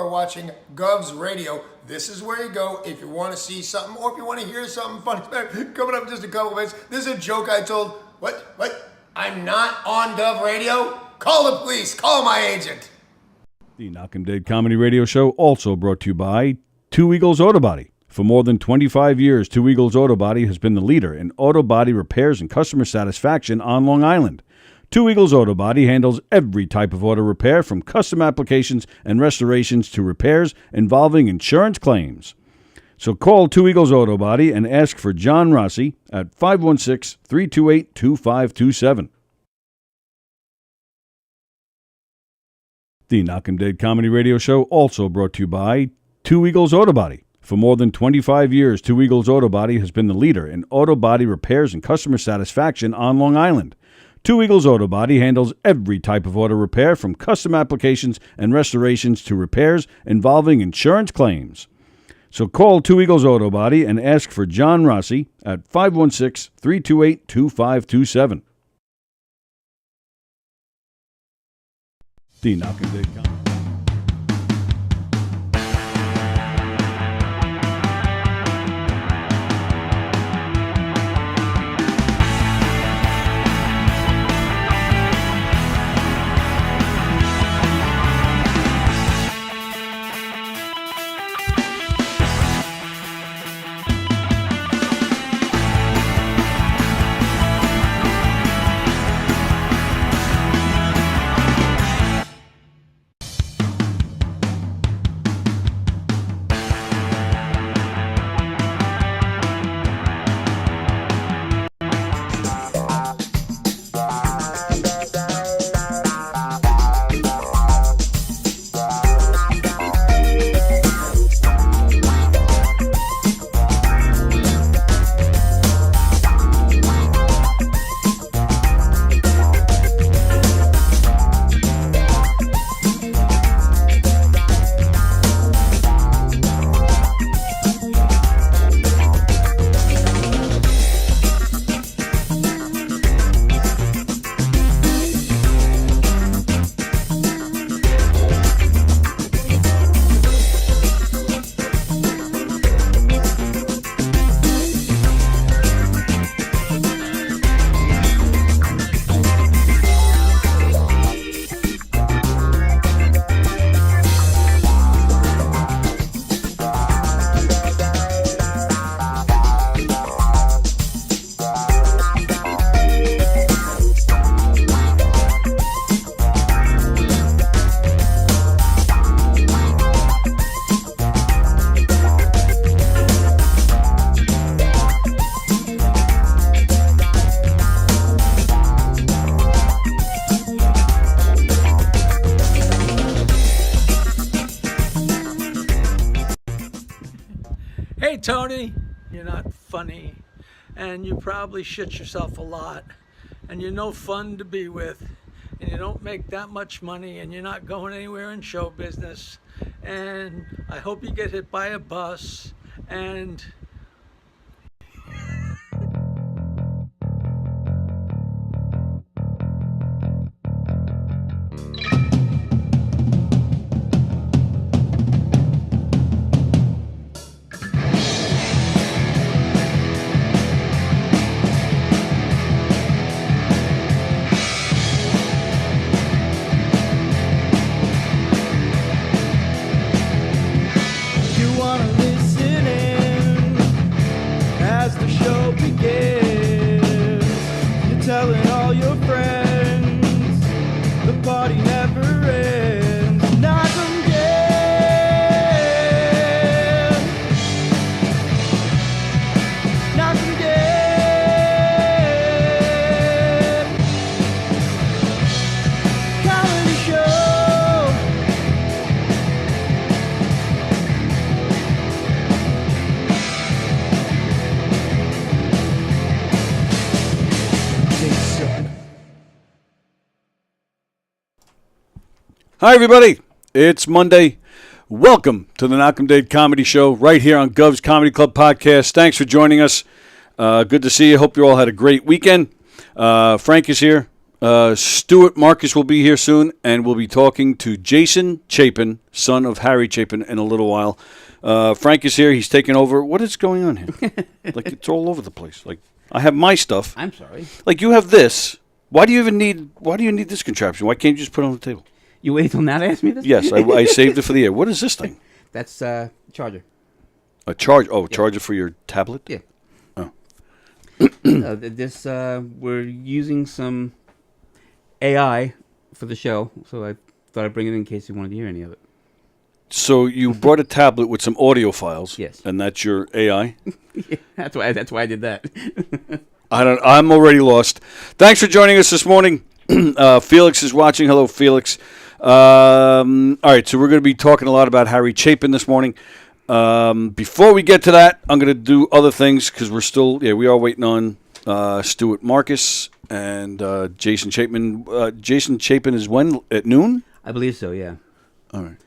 are watching Govs Radio. This is where you go if you want to see something or if you want to hear something funny. Coming up in just a couple of minutes. This is a joke I told. What? I'm not on Gov Radio? Call the police. Call my agent. The Knock 'em Dead Comedy Radio Show also brought to you by Two Eagles Auto Body. For more than 25 years, Two Eagles Auto Body has been the leader in auto body repairs and customer satisfaction on Long Island. Two Eagles Auto Body handles every type of auto repair, from custom applications and restorations to repairs involving insurance claims. So call Two Eagles Auto Body and ask for John Rossi at 516-328-2527. The Knock 'em Dead Comedy Radio Show also brought to you by Two Eagles Auto Body. For more than 25 years, Two Eagles Auto Body has been the leader in auto body repairs and customer satisfaction on Long Island. Two Eagles Auto Body handles every type of auto repair, from custom applications and restorations to repairs involving insurance claims. So call Two Eagles Auto Body and ask for John Rossi at 516-328-2527. The Knock 'em Dead Comedy. Hey Tony, you're not funny, and you probably shit yourself a lot, and you're no fun to be with, and you don't make that much money, and you're not going anywhere in show business, and I hope you get hit by a bus, and Hi, everybody. It's Monday. Welcome to the Knock 'em Dead Comedy Show right here on Gov's Comedy Club Podcast. Thanks for joining us. Good to see you. Hope you all had a great weekend. Frank is here. Stuart Markus will be here soon, and we'll be talking to Jason Chapin, son of Harry Chapin, in a little while. Frank is here. He's taking over. What is going on here? Like, it's all over the place. Like, I have my stuff. I'm sorry. Like, you have this. Why do you need this contraption? Why can't you just put it on the table? You waited till now to ask me this? Yes, I saved it for the air. What is this thing? That's charger. A charge? Oh, charger for your tablet? Yeah. Oh. We're using some AI for the show, so I thought I'd bring it in case you wanted to hear any of it. So you brought a tablet with some audio files. Yes. And that's your AI? Yeah, that's why I did that. I'm already lost. Thanks for joining us this morning. Felix is watching. Hello, Felix. All right, so we're going to be talking a lot about Harry Chapin this morning. Before we get to that, I'm going to do other things because we are waiting on Stuart Markus and Jason Chapin. Jason Chapin is when? At noon? I believe so, yeah. All right.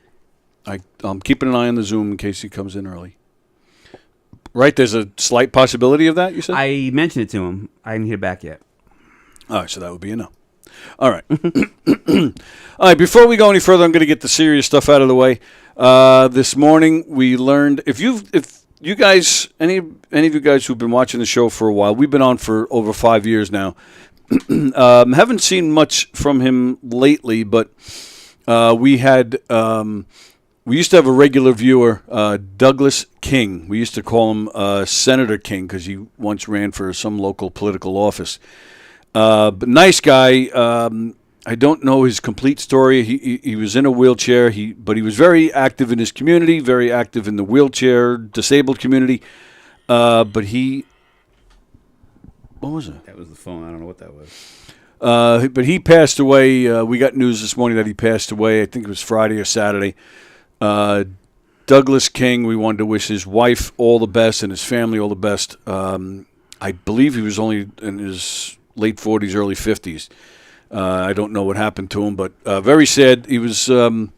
I'm keeping an eye on the Zoom in case he comes in early. Right, there's a slight possibility of that, you said? I mentioned it to him. I didn't hear back yet. All right, so that would be a no. All right. All right, before we go any further, I'm going to get the serious stuff out of the way. This morning we learned, if you guys, any of you guys who've been watching the show for a while, we've been on for over 5 years now. Haven't seen much from him lately, but we used to have a regular viewer, Douglas King. We used to call him Senator King because he once ran for some local political office. But nice guy. I don't know his complete story. He was in a wheelchair, but he was very active in his community, very active in the wheelchair disabled community. What was it? That was the phone. I don't know what that was. But he passed away. We got news this morning that he passed away. I think it was Friday or Saturday. Douglas King, we wanted to wish his wife all the best and his family all the best. I believe he was only in his late 40s, early 50s. I don't know what happened to him, but very sad. He was a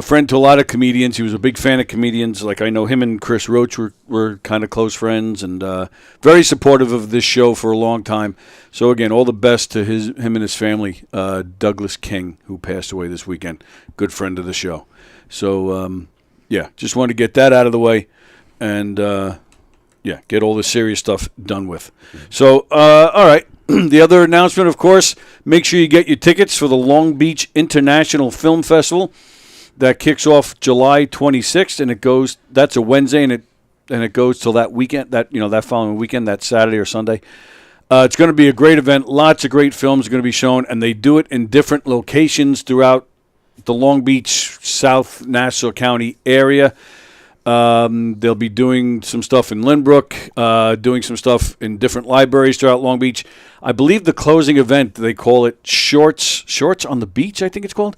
friend to a lot of comedians. He was a big fan of comedians. Like I know him and Chris Roach were kind of close friends, and very supportive of this show for a long time. So again, all the best to him and his family. Douglas King, who passed away this weekend, good friend of the show. So just wanted to get that out of the way, and get all the serious stuff done with. So all right. The other announcement, of course, make sure you get your tickets for the Long Beach International Film Festival. That kicks off July 26th, and that's a Wednesday, and it goes till that weekend, that following weekend, that Saturday or Sunday. It's going to be a great event. Lots of great films are going to be shown, and they do it in different locations throughout the Long Beach, South Nassau County area. They'll be doing some stuff in Lynbrook, doing some stuff in different libraries throughout Long Beach. I believe the closing event, they call it Shorts on the Beach, I think it's called.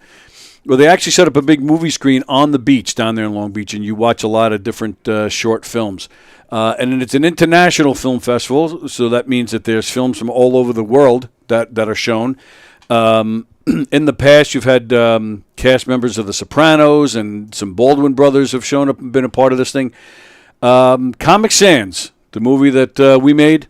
Well, they actually set up a big movie screen on the beach down there in Long Beach, and you watch a lot of different short films. And it's an international film festival, so that means that there's films from all over the world that are shown. In the past, you've had cast members of The Sopranos, and some Baldwin brothers have shown up and been a part of this thing. Comic Sans, the movie that we made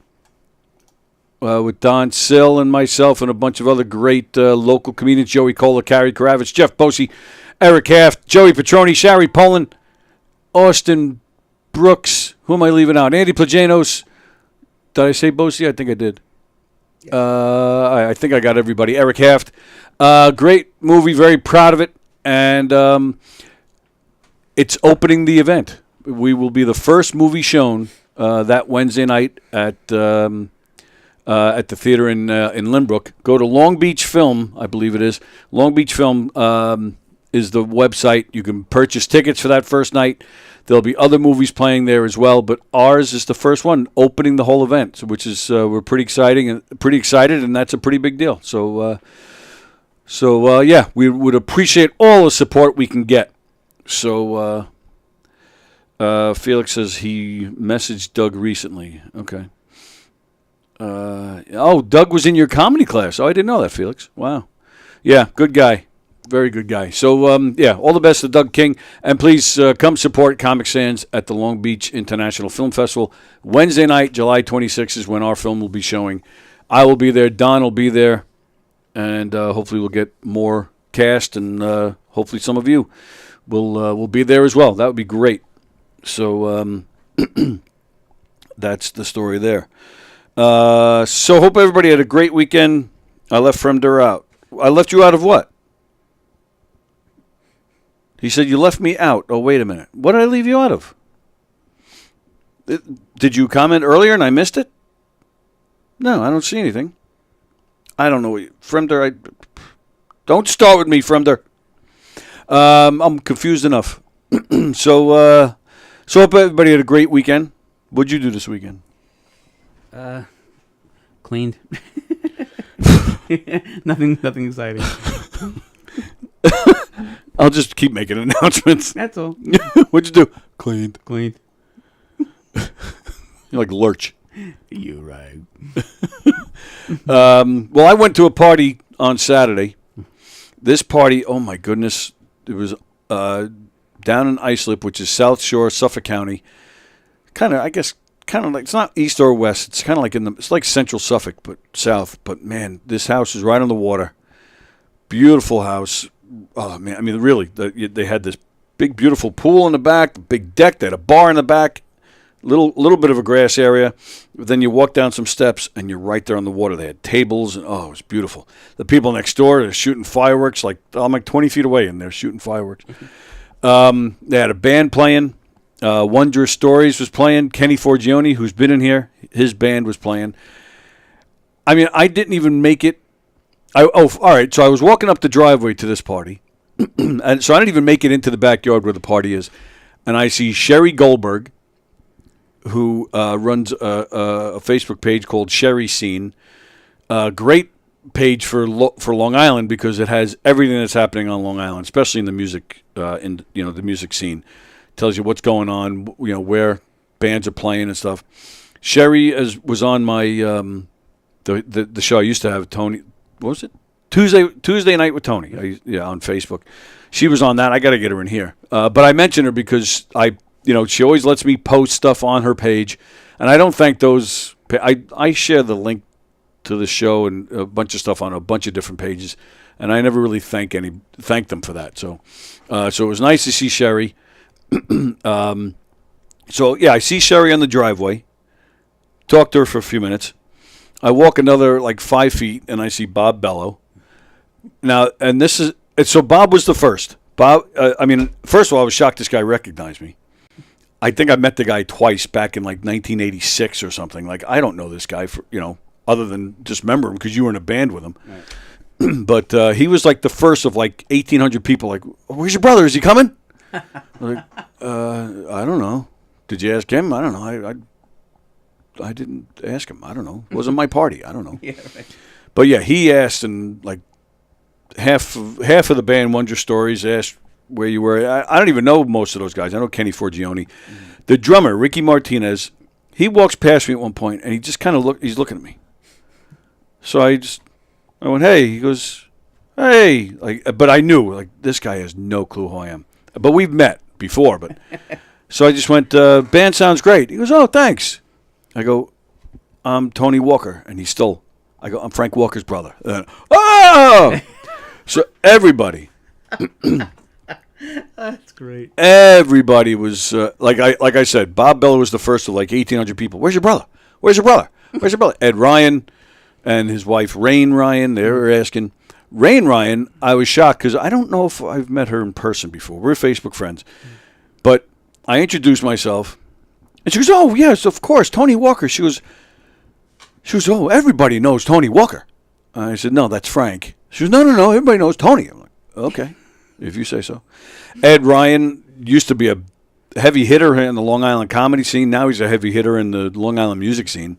with Don Sill and myself and a bunch of other great local comedians, Joey Cola, Carrie Kravitz, Jeff Bosey, Eric Haft, Joey Petroni, Shari Poland, Austin Brooks. Who am I leaving out? Andy Plajanos. Did I say Bosey? I think I did. I think I got everybody. Eric Haft. Great movie. Very proud of it. And it's opening the event. We will be the first movie shown that Wednesday night at the theater in Lynbrook. Go to Long Beach Film, I believe it is. Long Beach Film is the website. You can purchase tickets for that first night. There'll be other movies playing there as well, but ours is the first one opening the whole event, which is we're pretty excited, and that's a pretty big deal. So we would appreciate all the support we can get. So Felix says he messaged Doug recently. Okay. Doug was in your comedy class. Oh, I didn't know that, Felix. Wow. Yeah, good guy. Very good guy. So, all the best to Doug King. And please come support Comic Sans at the Long Beach International Film Festival. Wednesday night, July 26th is when our film will be showing. I will be there. Don will be there. and hopefully we'll get more cast, and hopefully some of you will be there as well. That would be great. So that's the story there. So hope everybody had a great weekend. I left Fremder out. I left you out of what? He said, you left me out. Oh, wait a minute. What did I leave you out of? Did you comment earlier and I missed it? No, I don't see anything. I don't know what you... Fremder, don't start with me, Fremder. I'm confused enough. So hope everybody had a great weekend. What'd you do this weekend? Cleaned. Nothing exciting. I'll just keep making announcements. That's all. What'd you do? Cleaned. You're like Lurch. You're right. Well, I went to a party on Saturday. This party, oh my goodness, it was down in Islip, which is South Shore, Suffolk County. Kind of like, it's not east or west. It's kind of like it's like central Suffolk, but south. But man, this house is right on the water. Beautiful house. Oh man, I mean, really, they had this big, beautiful pool in the back, big deck. They had a bar in the back, little bit of a grass area. But then you walk down some steps, and you're right there on the water. They had tables, and it was beautiful. The people next door, they're shooting fireworks. I'm like 20 feet away, and they're shooting fireworks. They had a band playing. Wondrous Stories was playing. Kenny Forgione, who's been in here, his band was playing. I mean, I didn't even make it. All right. So I was walking up the driveway to this party, and so I didn't even make it into the backyard where the party is, and I see Sherry Goldberg, who runs a Facebook page called Sherry Scene. Great page for Long Island because it has everything that's happening on Long Island, especially in the music the music scene. Tells you what's going on, where bands are playing and stuff. Sherry was on my the show I used to have, Tony. What was it? Tuesday Night with Tony. On Facebook. She was on that. I got to get her in here. But I mentioned her because she always lets me post stuff on her page, and I don't thank those. I share the link to the show and a bunch of stuff on a bunch of different pages, and I never really thank them for that. So it was nice to see Sherry. I see Sherry on the driveway. Talk to her for a few minutes. I walk another 5 feet, and I see Bob Bello. Now, and so Bob was the first. Bob, first of all, I was shocked this guy recognized me. I think I met the guy twice back in 1986 or something. I don't know this guy other than just remember him because you were in a band with him. Right. But he was the first of 1,800 people. Where's your brother? Is he coming? I don't know. Did you ask him? I don't know. I didn't ask him. I don't know. It wasn't my party. I don't know. Yeah, right. But yeah, he asked, and half of the band, Wondrous Stories, asked where you were. I don't even know most of those guys. I know Kenny Forgione. Mm-hmm. The drummer, Ricky Martinez, he walks past me at one point, and he just kind of he's looking at me. So I went, hey. He goes, hey. But I knew, this guy has no clue who I am. But we've met before, but so I just went, band sounds great. He goes, oh, thanks. I go, I'm Tony Walker, and I go, I'm Frank Walker's brother. Oh! So everybody. That's great. Everybody was, like I said, Bob Bello was the first of 1,800 people. Where's your brother? Where's your brother? Where's your brother? Ed Ryan and his wife, Rain Ryan, they were asking. Rain Ryan, I was shocked because I don't know if I've met her in person before. We're Facebook friends. But I introduced myself, and she goes, oh, yes, of course, Tony Walker. She goes, oh, everybody knows Tony Walker. I said, no, that's Frank. She goes, no, everybody knows Tony. I'm like, okay, if you say so. Ed Ryan used to be a heavy hitter in the Long Island comedy scene. Now he's a heavy hitter in the Long Island music scene.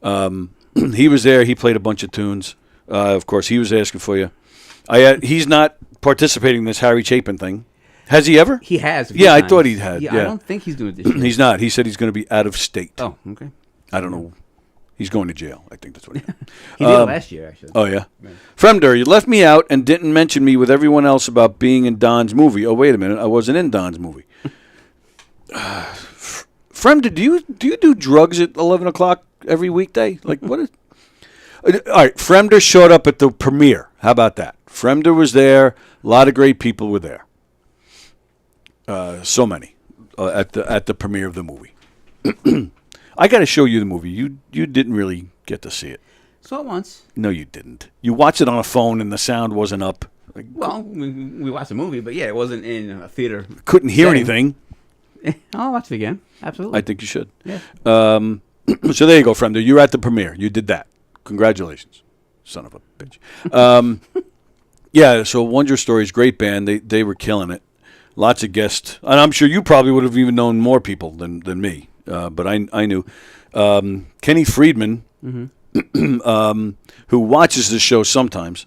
He was there. He played a bunch of tunes. Of course, he was asking for you. He's not participating in this Harry Chapin thing. Has he ever? He has. Yeah, I thought he had. Yeah. I don't think he's doing this year. He's not. He said he's going to be out of state. Oh, okay. I don't know. He's going to jail. I think that's what he did. He did last year, actually. Oh, yeah. Right. Fremder, you left me out and didn't mention me with everyone else about being in Don's movie. Oh, wait a minute. I wasn't in Don's movie. Fremder, do you do drugs at 11 o'clock every weekday? What is... All right, Fremder showed up at the premiere. How about that? Fremder was there. A lot of great people were there. So many at the premiere of the movie. I got to show you the movie. You didn't really get to see it. Saw it once. No, you didn't. You watched it on a phone and the sound wasn't up. Like, Well, we watched the movie, but yeah, it wasn't in a theater. couldn't hear setting. anything. I'll watch it again. Absolutely. I think you should. Yeah. So there you go, Fremder. You're at the premiere. You did that. Congratulations, son of a bitch. Yeah, so Wonder Stories, great band. They were killing it. Lots of guests. And I'm sure you probably would have even known more people than me. But I knew. Kenny Friedman, who watches this show sometimes,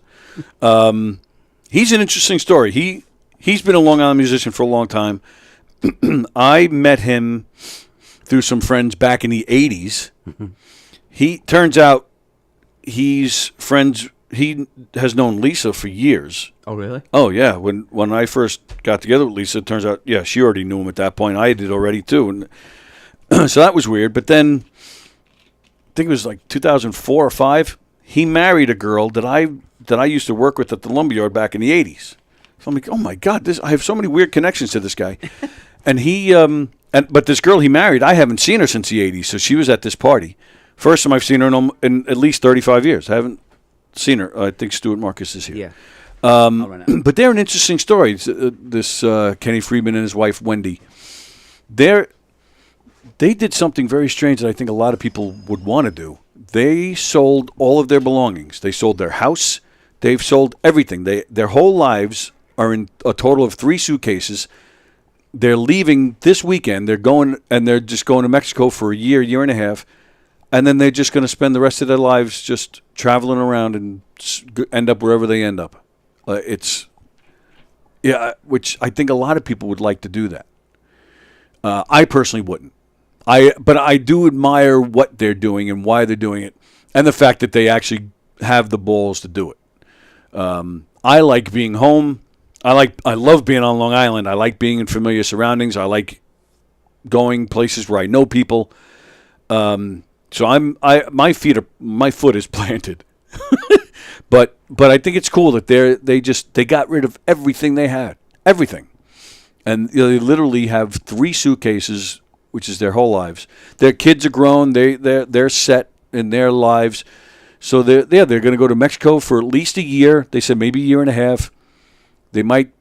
he's an interesting story. He's been a Long Island musician for a long time. I met him through some friends back in the 80s. He turns out he's friends. He has known Lisa for years. Oh, really? Oh, yeah. When I first got together with Lisa, it turns out, yeah, she already knew him at that point. I did already, too. And so that was weird. But then, I think it was like 2004 or 5, he married a girl that I used to work with at the Lumberyard back in the 80s. So I'm like, oh, my God, I have so many weird connections to this guy. And but this girl he married, I haven't seen her since the 80s, so she was at this party. First time I've seen her in at least 35 years. I haven't seen her. I think Stuart Markus is here. Yeah. I'll run out. But they're an interesting story. This Kenny Friedman and his wife Wendy. They did something very strange that I think a lot of people would want to do. They sold all of their belongings. They sold their house. They've sold everything. Their whole lives are in a total of 3 suitcases. They're leaving this weekend. They're just going to Mexico for a year and a half. And then they're just going to spend the rest of their lives just traveling around and end up wherever they end up. Which I think a lot of people would like to do that. I personally wouldn't. But I do admire what they're doing and why they're doing it, and the fact that they actually have the balls to do it. I like being home. I love being on Long Island. I like being in familiar surroundings. I like going places where I know people. So my foot is planted. But I think it's cool that they got rid of everything they had, everything, and they literally have 3 suitcases, which is their whole lives. Their kids are grown. They're set in their lives, so they're going to go to Mexico for at least a year. They said maybe a year and a half. They might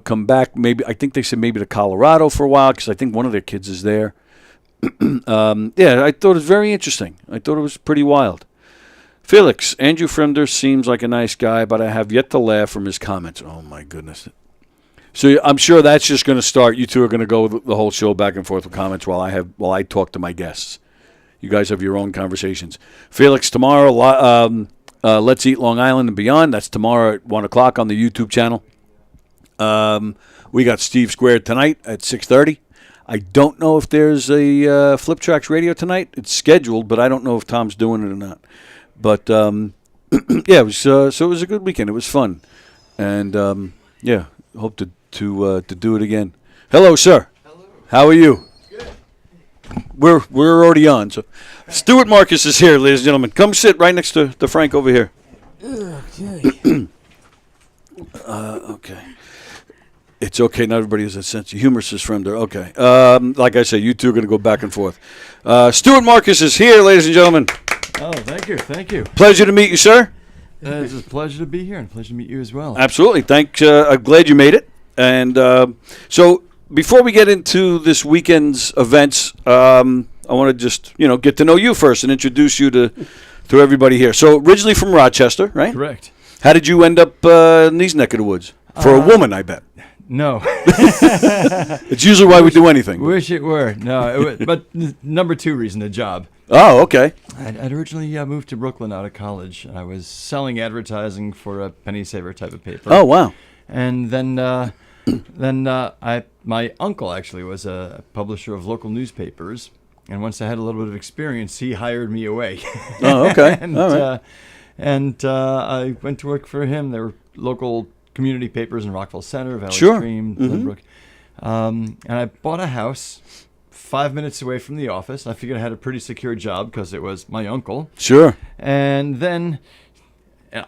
come back. Maybe I think they said maybe to Colorado for a while because I think one of their kids is there. I thought it was very interesting. I thought it was pretty wild. Felix, Andrew Fremder seems like a nice guy, but I have yet to laugh from his comments. Oh, my goodness. So I'm sure that's just going to start. You two are going to go the whole show back and forth with comments while I talk to my guests. You guys have your own conversations. Felix, tomorrow, Let's Eat Long Island and Beyond. That's tomorrow at 1 o'clock on the YouTube channel. We got Steve Squared tonight at 6:30. I don't know if there's a Flip Tracks Radio tonight. It's scheduled, but I don't know if Tom's doing it or not. But it was so it was a good weekend. It was fun, and hope to do it again. Hello, sir. Hello. How are you? Good. We're already on. So, Stuart Markus is here, ladies and gentlemen. Come sit right next to Frank over here. Okay. Okay. It's okay. Not everybody has a sense of humor, says Fremder. Okay. Like I said, you two are going to go back and forth. Stuart Markus is here, ladies and gentlemen. Oh, thank you. Thank you. Pleasure to meet you, sir. It's a pleasure to be here and a pleasure to meet you as well. Absolutely. Thanks. I'm glad you made it. And so before we get into this weekend's events, I want to just, get to know you first and introduce you to everybody here. So originally from Rochester, right? Correct. How did you end up in these neck of the woods? For a woman, I bet. No. It's usually why we do anything. Wish it were. No, but number 2 reason, a job. Oh, okay. I'd originally moved to Brooklyn out of college. I was selling advertising for a penny saver type of paper. Oh, wow. And then my uncle actually was a publisher of local newspapers. And once I had a little bit of experience, he hired me away. Oh, okay. And, all right. I went to work for him. There were local community papers in Rockville Center, Valley Sure. Stream, Mm-hmm. Lynbrook. And I bought a house 5 minutes away from the office. I figured I had a pretty secure job because it was my uncle. Sure. And then,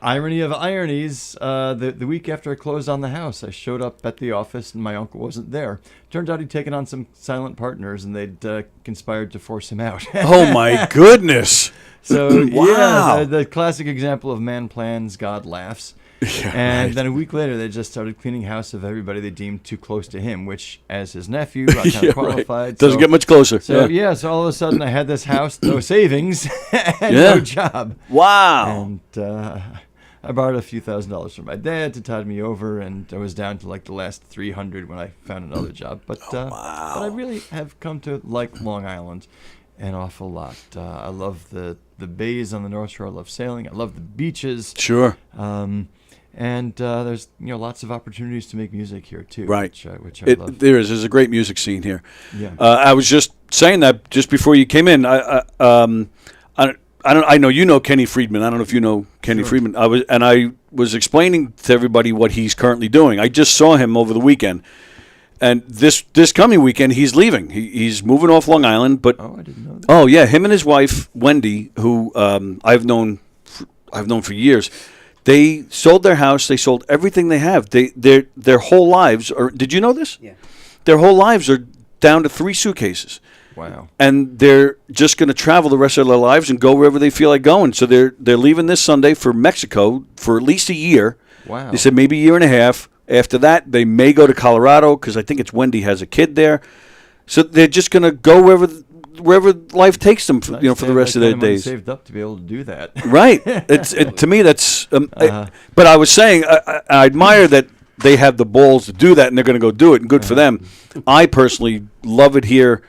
irony of ironies, the week after I closed on the house, I showed up at the office and my uncle wasn't there. Turned out he'd taken on some silent partners and they'd conspired to force him out. Oh, my goodness. So, Wow. yeah, the classic example of man plans, God laughs. And then a week later, they just started cleaning house of everybody they deemed too close to him, which, as his nephew, I kind of qualified. Right. Doesn't get much closer. So, so all of a sudden, I had this house, no savings, and no job. Wow. And I borrowed a few $1,000s from my dad to tide me over, and I was down to like the last $300 when I found another job. But, but I really have come to like Long Island an awful lot. I love the bays on the North Shore. I love sailing. I love the beaches. Sure. And there's lots of opportunities to make music here too, Right. which I love. There's a great music scene here. Yeah. I was just saying that just before you came in. I know you know Kenny Friedman. I don't know if you know Kenny Friedman. I was explaining to everybody what he's currently doing. I just saw him over the weekend, and this coming weekend he's leaving. He's moving off Long Island. But I didn't know that. Oh yeah, him and his wife Wendy, who I've known for years. They sold their house. They sold everything they have. Their whole lives are. Did you know this? Yeah. Their whole lives are down to 3 suitcases. Wow. And they're just going to travel the rest of their lives and go wherever they feel like going. So they're leaving this Sunday for Mexico for at least a year. Wow. They said maybe a year and a half. After that, they may go to Colorado because I think it's Wendy has a kid there. So they're just going to go wherever life takes them, for the rest of their days. Saved up to be able to do that. Right. To me, that's. But I was saying, I admire that they have the balls to do that, and they're going to go do it, and good for them. I personally love it here.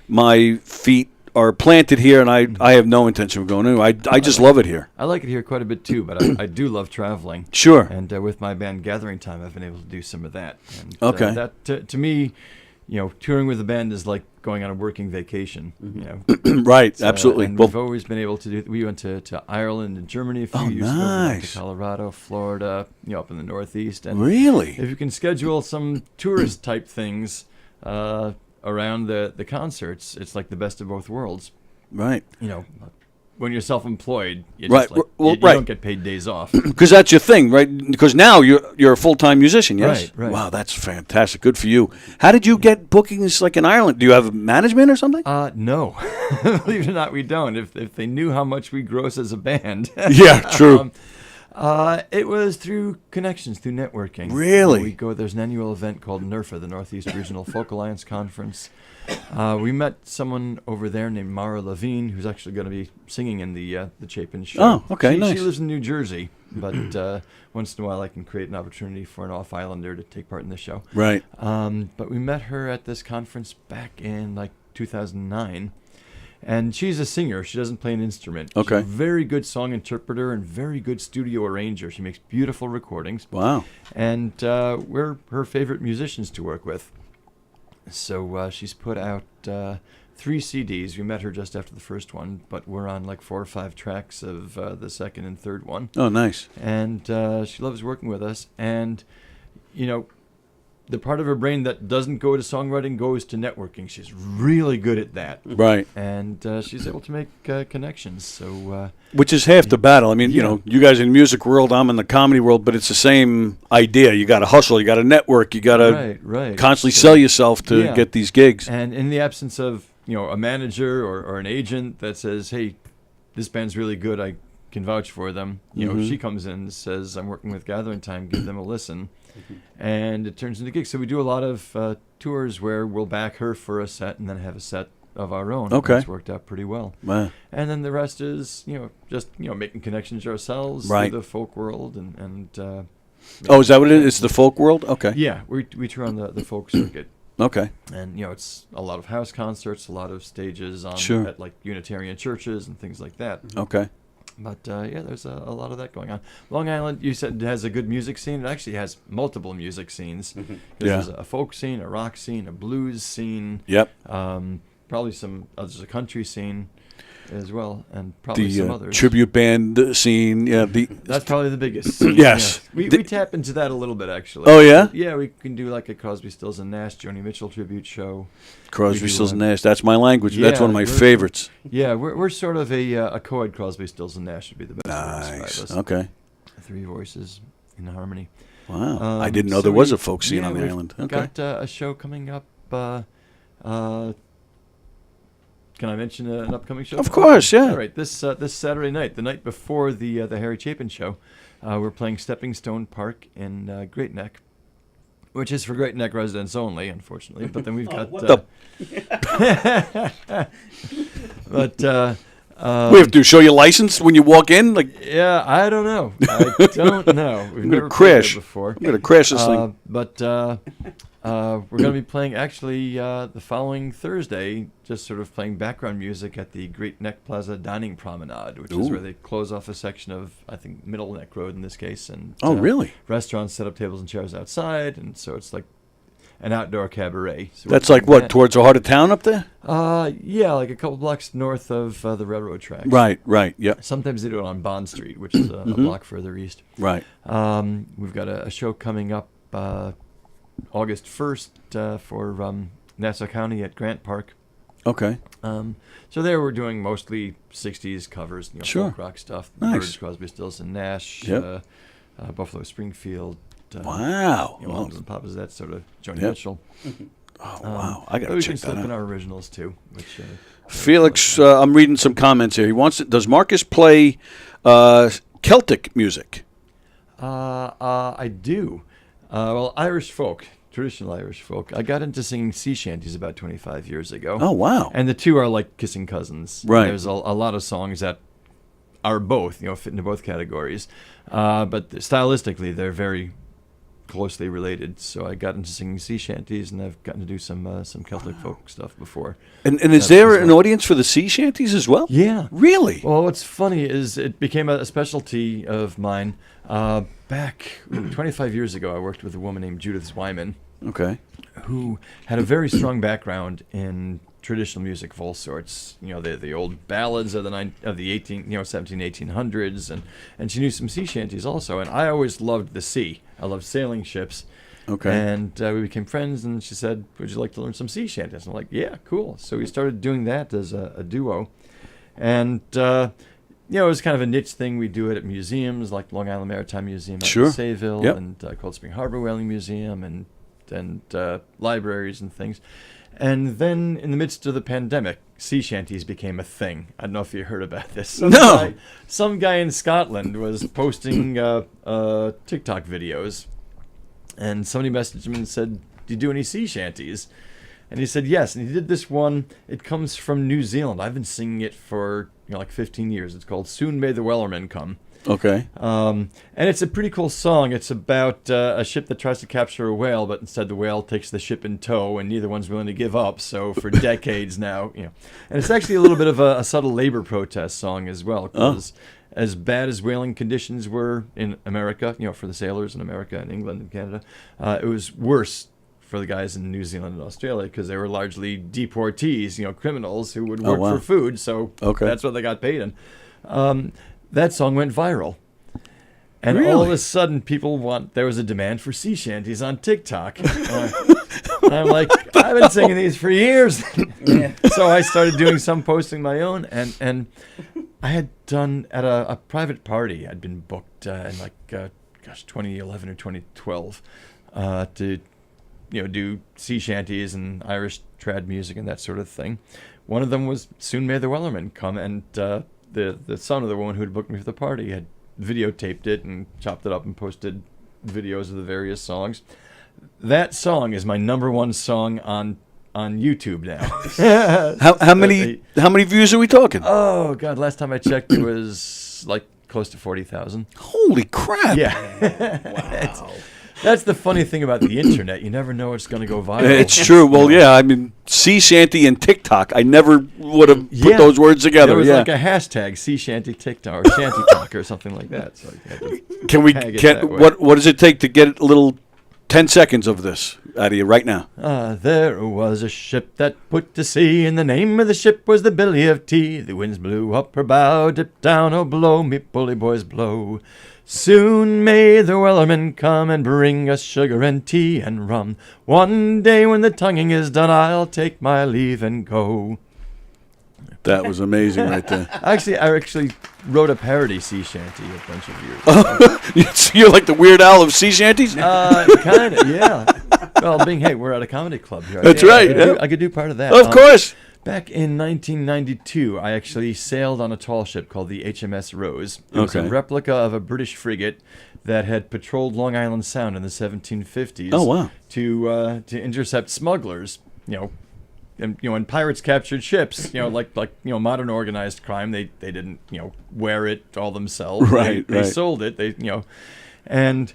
My feet are planted here, and I have no intention of going anywhere. I just love it here. I like it here quite a bit too, but I do love traveling. Sure. And with my band Gathering Time, I've been able to do some of that. And, Okay. That to me, touring with a band is like going on a working vacation. Right. Absolutely. And we've always been able to do. We went to Ireland and Germany a few years ago. We went Nice. to Colorado, Florida, up in the Northeast. And Really? if you can schedule some tourist type things around the concerts, it's like the best of both worlds. Right. When you're self-employed, you Right. just Well, you right. don't get paid days off. Because that's your thing, right? Because now you're a full-time musician, yes? Right. Wow, that's fantastic. Good for you. How did you get bookings like in Ireland? Do you have management or something? No, believe it or not, we don't. If they knew how much we gross as a band, Yeah, true. it was through connections, through networking. Really? We go. There's an annual event called NERFA, the Northeast Regional Folk Alliance Conference. We met someone over there named Mara Levine, who's actually going to be singing in the Chapin show. Oh, okay, She nice. lives in New Jersey, but once in a while I can create an opportunity for an off-islander to take part in the show. Right. But we met her at this conference back in 2009. And she's a singer. She doesn't play an instrument. Okay. She's a very good song interpreter and very good studio arranger. She makes beautiful recordings. Wow. And we're her favorite musicians to work with. So she's put out 3 CDs. We met her just after the first one, but we're on 4 or 5 tracks of the second and third one. Oh, nice. And she loves working with us. And, the part of her brain that doesn't go to songwriting goes to networking. She's really good at that. Right. And she's able to make connections. So Which is half the battle. I mean, Yeah. you guys in the music world, I'm in the comedy world, but it's the same idea. You got to hustle, you got to network, you got to right. constantly So- sell yourself to Yeah. get these gigs. And in the absence of a manager or an agent that says, hey, this band's really good, I can vouch for them. She comes in and says, I'm working with Gathering Time, give them a listen. And it turns into gigs. So we do a lot of tours where we'll back her for a set and then have a set of our own. Okay. It's worked out pretty well. Wow. And then the rest is, just making connections ourselves Right. through the folk world and Oh, is that what it is? It's the folk world? Okay. yeah, we tour on the folk circuit. Okay. And it's a lot of house concerts, a lot of stages on Sure. at Unitarian churches and things like that. Okay. But there's a lot of that going on. Long Island, you said, has a good music scene. It actually has multiple music scenes. Yeah. There's a folk scene, a rock scene, a blues scene. Yep. Probably there's a country scene. as well, and probably some others. Tribute band scene. Yeah, That's probably the biggest. Yes. Yeah. We tap into that a little bit, actually. Oh, yeah? Yeah, we can do like a Crosby, Stills, and Nash, Joni Mitchell tribute show. Crosby, Stills, and Nash. That's my language. That's Yeah, one of my favorites. Yeah, we're sort of a co-ed Crosby, Stills, and Nash would be the best. Nice. Okay. 3 voices in harmony. Wow. I didn't know there was a folk scene on the we've island. Okay. Got a show coming up. Can I mention an upcoming show? Of course, yeah. All right, this Saturday night, the night before the Harry Chapin show, we're playing Stepping Stone Park in Great Neck, which is for Great Neck residents only, unfortunately. But then we've got. We have to show your license when you walk in. Like, yeah, I don't know. I don't know. We've never crash played it before. I'm gonna crash this thing. But we're going to be playing actually the following Thursday, just sort of playing background music at the Great Neck Plaza Dining Promenade, which is where they close off a section of, I think, Middle Neck Road in this case. And really? Restaurants set up tables and chairs outside, and so it's like an outdoor cabaret. So That's like what, towards the heart of town up there? Yeah, like a couple blocks north of the railroad tracks. Right, yeah. Sometimes they do it on Bond Street, which is a block further east. Right. We've got a show coming up August 1st for Nassau County at Grant Park. Okay. So there we're doing mostly 60s covers, folk rock stuff. Nice. Birds, Crosby, Stills, and Nash, Buffalo Springfield. Wow. Mamas and Papas, that sort of Joni Mitchell. Oh, wow. I got But to we check can that slip in out. our originals too. Which, Felix, I'm reading some comments here. He wants to, does Markus play Celtic music? I do. Well, Irish folk, traditional Irish folk. I got into singing sea shanties about 25 years ago. Oh, wow. And the two are like kissing cousins. Right. There's a lot of songs that are both, fit into both categories. But stylistically, they're very closely related. So I got into singing sea shanties, and I've gotten to do some Celtic folk stuff before. And is there an audience for the sea shanties as well? Yeah. Really? Well, what's funny is it became a specialty of mine. Back 25 years ago, I worked with a woman named Judith Zwyman, Okay. who had a very strong background in traditional music of all sorts. The old ballads of the 1800s, and she knew some sea shanties also. And I always loved the sea. I loved sailing ships. Okay. And we became friends, and she said, "Would you like to learn some sea shanties?" I'm like, "Yeah, cool." So we started doing that as a duo, and it was kind of a niche thing. We do it at museums like Long Island Maritime Museum out in Sayville, and Cold Spring Harbor Whaling Museum, and libraries and things. And then in the midst of the pandemic, sea shanties became a thing. I don't know if you heard about this. Some guy in Scotland was posting TikTok videos, and somebody messaged him and said, "Do you do any sea shanties?" And he said yes, and he did this one. It comes from New Zealand. I've been singing it for like 15 years. It's called "Soon May the Wellerman Come." Okay. And it's a pretty cool song. It's about a ship that tries to capture a whale, but instead the whale takes the ship in tow, and neither one's willing to give up. So for decades now, and it's actually a little bit of a subtle labor protest song as well, because as bad as whaling conditions were in America, for the sailors in America and England and Canada, it was worse for the guys in New Zealand and Australia, because they were largely deportees, criminals who would work for food. So that's what they got paid in. That song went viral. And all of a sudden, there was a demand for sea shanties on TikTok. And I'm like, I've been singing these for years. So I started doing some posting my own. And I had done at a private party, I'd been booked in 2011 or 2012 to do sea shanties and Irish trad music and that sort of thing. One of them was "Soon May the Wellerman Come," and the son of the woman who had booked me for the party had videotaped it and chopped it up and posted videos of the various songs. That song is my number one song on YouTube now. How many views are we talking? Oh God! Last time I checked, it was like close to 40,000. Holy crap! Yeah. Wow. That's the funny thing about the internet. You never know it's going to go viral. It's true. Well, yeah. I mean, sea shanty and TikTok. I never would have put those words together. There was like a hashtag, sea shanty TikTok or shanty talk or something like that. So what does it take to get a little 10 seconds of this? out of you right now. There was a ship that put to sea, and the name of the ship was the Billy of Tea. The winds blew up her bow, dipped down, oh blow, me bully boys blow. Soon may the wellerman come and bring us sugar and tea and rum. One day when the tonguing is done, I'll take my leave and go. That was amazing right there. I actually wrote a parody sea shanty a bunch of years ago. So you're like the Weird Al of sea shanties? Kind of, yeah. Well, we're at a comedy club here. That's right. I could do part of that. Of course. Back in 1992, I actually sailed on a tall ship called the HMS Rose. It was a replica of a British frigate that had patrolled Long Island Sound in the 1750s. Oh, wow. To intercept smugglers, And when pirates captured ships, like modern organized crime, they didn't wear it all themselves. Right. They sold it. And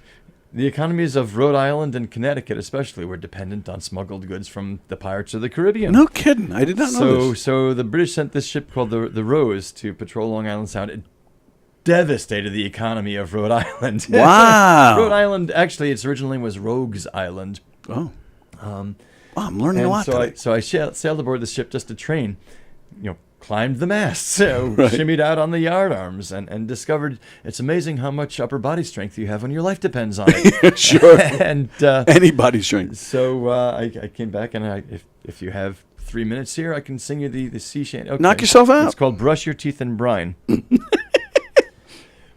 the economies of Rhode Island and Connecticut, especially, were dependent on smuggled goods from the pirates of the Caribbean. No kidding. I did not know this. So the British sent this ship called the Rose to patrol Long Island Sound. It devastated the economy of Rhode Island. Wow. Rhode Island, actually, its original name was Rogues Island. Oh. I'm learning a lot today. So I sailed aboard the ship just to train, climbed the masts, shimmied out on the yard arms, and discovered it's amazing how much upper body strength you have when your life depends on it. Sure. And any body strength. So I came back, and if you have 3 minutes here, I can sing you the sea shanty. Okay. Knock yourself out. It's called Brush Your Teeth in Brine.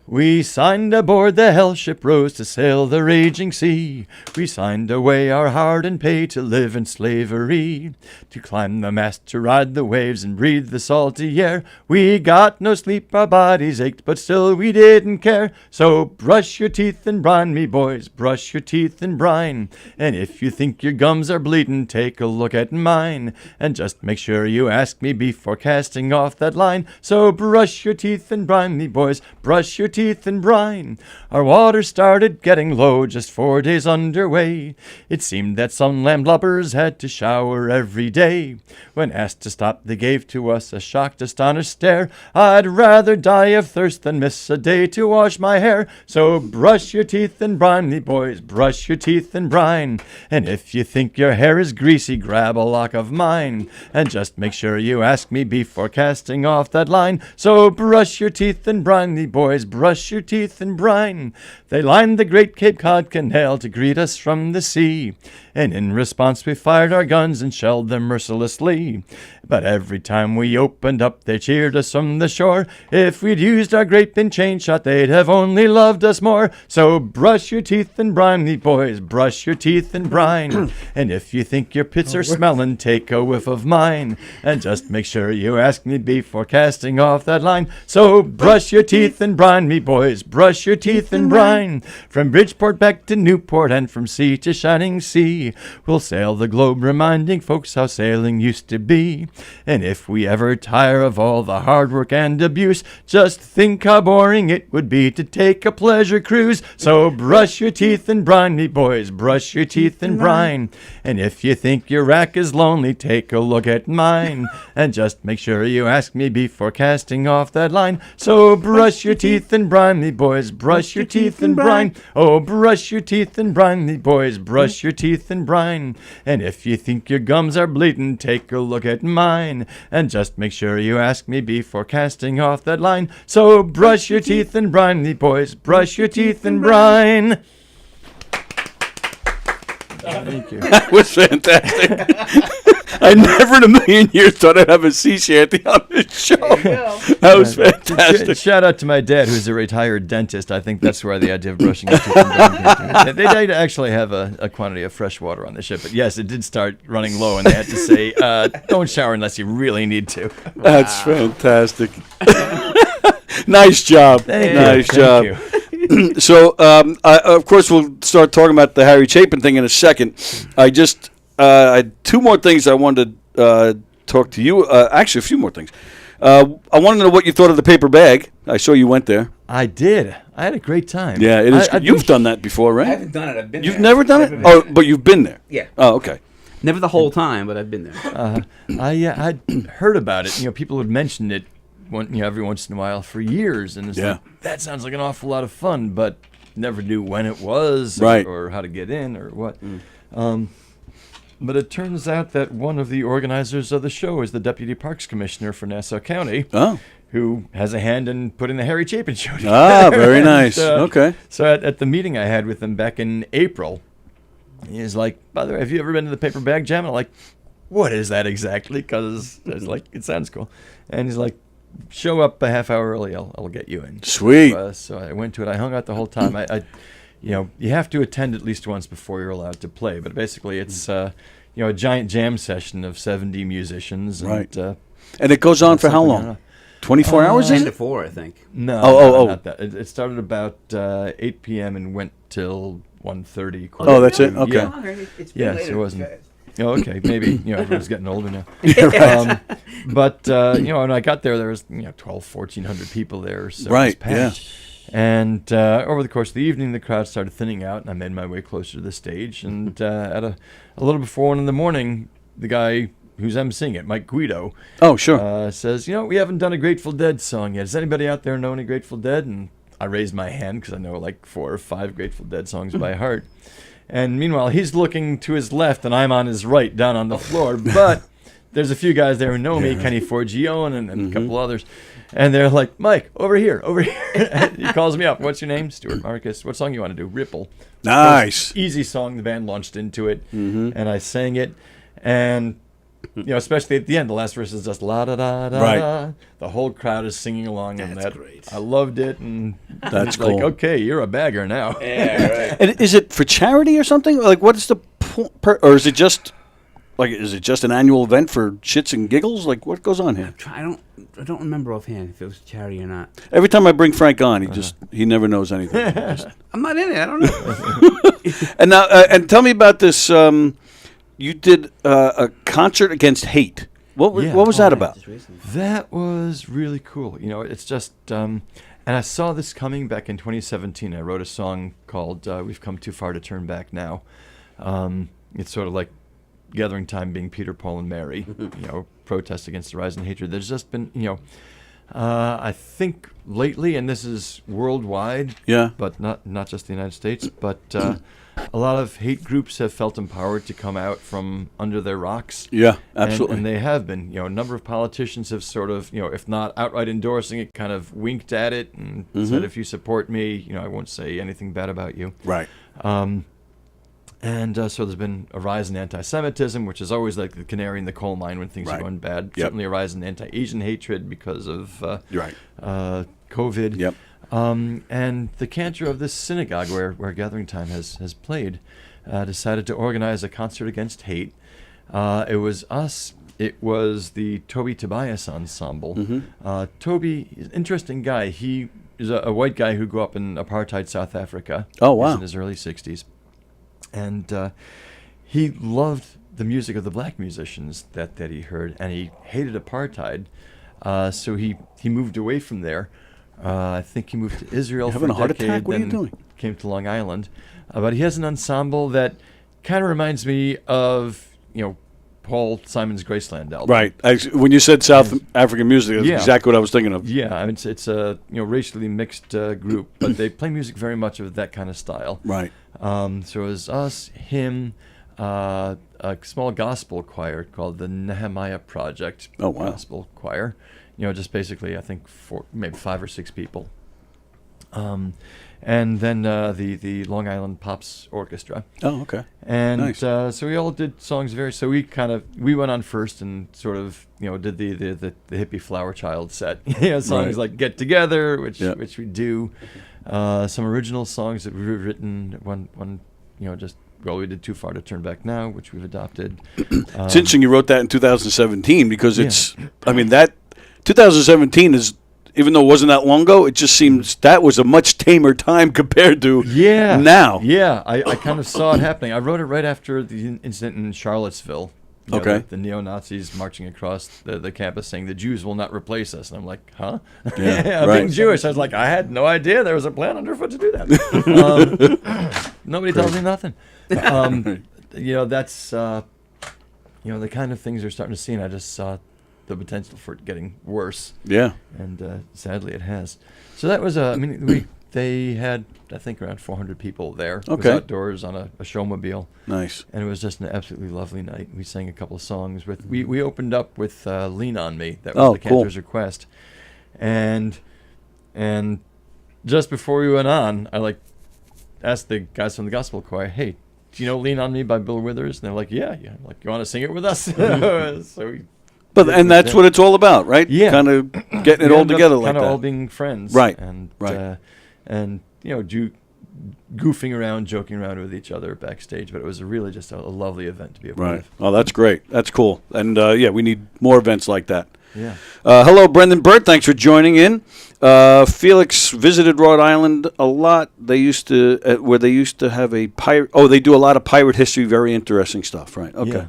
We signed aboard the hell ship Rose to sail the raging sea. We signed away our hard and pay to live in slavery, to climb the mast, to ride the waves and breathe the salty air. We got no sleep, our bodies ached, but still we didn't care. So brush your teeth in brine, me boys, brush your teeth in brine. And if you think your gums are bleeding, take a look at mine. And just make sure you ask me before casting off that line. So brush your teeth in brine, me boys, brush your teeth in brine. Our water started getting low just 4 days underway. It seemed that some landlubbers had to shower every day. When asked to stop, they gave to us a shocked, astonished stare. I'd rather die of thirst than miss a day to wash my hair. So brush your teeth in brine, me boys, brush your teeth in brine. And if you think your hair is greasy, grab a lock of mine. And just make sure you ask me before casting off that line. So brush your teeth in brine, me boys, brush your teeth in brine. They lined the great Cape Cod Canal to greet us from the sea, and in response we fired our guns and shelled them mercilessly. But every time we opened up, they cheered us from the shore. If we'd used our grape and chain shot, they'd have only loved us more. So brush your teeth in brine, me boys, brush your teeth in brine. And if you think your pits are smelling, take a whiff of mine. And just make sure you ask me before casting off that line. So brush your teeth in brine, me boys, brush your teeth in brine. From Bridgeport back to Newport and from sea to shining sea, we'll sail the globe reminding folks how sailing used to be. And if we ever tire of all the hard work and abuse, just think how boring it would be to take a pleasure cruise. So brush your teeth in brine, me boys, brush your teeth in brine. And if you think your rack is lonely, take a look at mine. And just make sure you ask me before casting off that line. So brush your teeth in brine, me boys, brush your teeth in brine. Oh, brush your teeth in brine, me boys, brush your teeth in brine. And if you think your gums are bleeding, take a look at mine. And just make sure you ask me before casting off that line. So brush your teeth in brine, me boys, brush your teeth in brine. Thank you. That was fantastic. I never in a million years thought I'd have a sea shanty on this show. That was fantastic. Shout out to my dad, who's a retired dentist. I think that's where the idea of brushing your teeth and brine. They did actually have a quantity of fresh water on the ship, but yes, it did start running low, and they had to say, don't shower unless you really need to. That's fantastic. Nice job. Nice job. Thank you. So, of course, we'll start talking about the Harry Chapin thing in a second. I had two more things I wanted to talk to you. Actually, a few more things. I wanted to know what you thought of the paper bag. I saw you went there. I did. I had a great time. Yeah, it is. You've done that before, right? I haven't done it. I've been there. You've never done it? Oh, but you've been there. Yeah. Oh, okay. Never the whole time, but I've been there. I'd heard about it. People would mention it every once in a while for years, and it's like, that sounds like an awful lot of fun, but never knew when it was, right, or how to get in, or what. But it turns out that one of the organizers of the show is the Deputy Parks Commissioner for Nassau County. Oh. Who has a hand in putting the Harry Chapin show together. Ah, very nice. And, Okay. So at the meeting I had with him back in April, he's like, by the way, have you ever been to the Paper Bag Jam? And I'm like, what is that exactly? Because I was like, it sounds cool. And he's like, show up a half hour early. I'll get you in. Sweet. So I went to it. I hung out the whole time. I you have to attend at least once before you're allowed to play. But basically, it's a giant jam session of 70 musicians. And, Right. And it goes on for how long? 24 hours, is 10 it? to 4, I think. No, Oh. not that. It started about 8 p.m. and went till 1:30. Oh, that's it? Okay. Yeah, so it wasn't. Oh, okay. Maybe everyone's getting older now. But when I got there was 1,200-1,400 people there. So Right, it was packed. And over the course of the evening, the crowd started thinning out, and I made my way closer to the stage. And at a little before 1 in the morning, the guy who's emceeing it, Mike Guido, Oh, sure. says, we haven't done a Grateful Dead song yet. Does anybody out there know any Grateful Dead? And I raised my hand because I know like 4 or 5 Grateful Dead songs by heart. And meanwhile, he's looking to his left, and I'm on his right, down on the floor. But there's a few guys there who know me, Kenny Forgione and a couple others. And they're like, Mike, over here. And he calls me up. What's your name? Stuart Markus. What song you want to do? Ripple. Nice. Easy song. The band launched into it, and I sang it. And especially at the end, the last verse is just la da da da. Right. The whole crowd is singing along, and That's that great. I loved it. And That's it's like, cool. okay, you're a bagger now. Yeah, right. And is it for charity or something? Like, what is the or is it just an annual event for shits and giggles? Like, what goes on here? I don't remember offhand if it was charity or not. Every time I bring Frank on, he never knows anything. I'm not in it. I don't know. And now, and tell me about this. You did a concert against hate. What was that about? Just recently. That was really cool. It's just, and I saw this coming back in 2017. I wrote a song called "We've Come Too Far to Turn Back Now." It's sort of like Gathering Time being Peter, Paul, and Mary. Protest against the rise in hatred. There's just been, I think lately, and this is worldwide. Yeah. But not just the United States, but. A lot of hate groups have felt empowered to come out from under their rocks. Yeah, absolutely. And they have been. A number of politicians have sort of, if not outright endorsing it, kind of winked at it and said, if you support me, I won't say anything bad about you. Right. So there's been a rise in anti-Semitism, which is always like the canary in the coal mine when things are going bad. Yep. Certainly a rise in anti-Asian hatred because of COVID. Yep. And the cantor of this synagogue where Gathering Time has played decided to organize a concert against hate. It was us. It was the Toby Tobias Ensemble. Toby, interesting guy. He is a white guy who grew up in apartheid South Africa. Oh, He was wow. in his early 60s. And he loved the music of the black musicians that he heard, and he hated apartheid. So he moved away from there. I think he moved to Israel for having a a heart decade, attack? What are you then doing? came to Long Island. But he has an ensemble that kind of reminds me of, Paul Simon's Graceland album. Right. When you said South African music, that's Yeah. exactly what I was thinking of. Yeah, I mean, it's a racially mixed group, but they play music very much of that kind of style. Right. So it was us, him, a small gospel choir called the Nehemiah Project. Oh, wow. Gospel choir. Just basically, I think maybe 5 or 6 people. And then the Long Island Pops Orchestra. Oh, okay. And Nice. so we all did songs so we went on first and sort of did the hippie flower child set. Songs Right. like Get Together, which Yeah. we do. Some original songs that we've written. One we did Too Far to Turn Back Now, which we've adopted. It's interesting you wrote that in 2017 because that 2017 is, even though it wasn't that long ago, it just seems that was a much tamer time compared to now. Yeah, I kind of saw it happening. I wrote it right after the incident in Charlottesville. Okay. The neo-Nazis marching across the campus saying the Jews will not replace us. And I'm like, huh? Yeah, Being right. Jewish, I was like, I had no idea there was a plan underfoot to do that. Nobody tells me nothing. That's, the kind of things we're starting to see, and I just saw the potential for it getting worse. Yeah. And sadly it has. So that was, we They had, I think, around 400 people there. It was Okay. outdoors on a showmobile. Nice. And it was just an absolutely lovely night. We sang a couple of songs. We opened up with Lean on Me. That was Oh, the cool. Cantor's request. And just before we went on, I asked the guys from the gospel choir, hey, do you know Lean on Me by Bill Withers? And they're like, yeah. I'm like, you want to sing it with us? So we And that's what it's all about, right? Yeah. Kind of getting it all together like kind of that. all being friends. Right, And, right. And goofing around, joking around with each other backstage. But it was really just a lovely event to be a part Right. of. Oh, that's great. That's cool. And, we need more events like that. Yeah. Hello, Brendan Burt. Thanks for joining in. Felix visited Rhode Island a lot. They used to have a pirate. Oh, they do a lot of pirate history. Very interesting stuff. Right. Okay.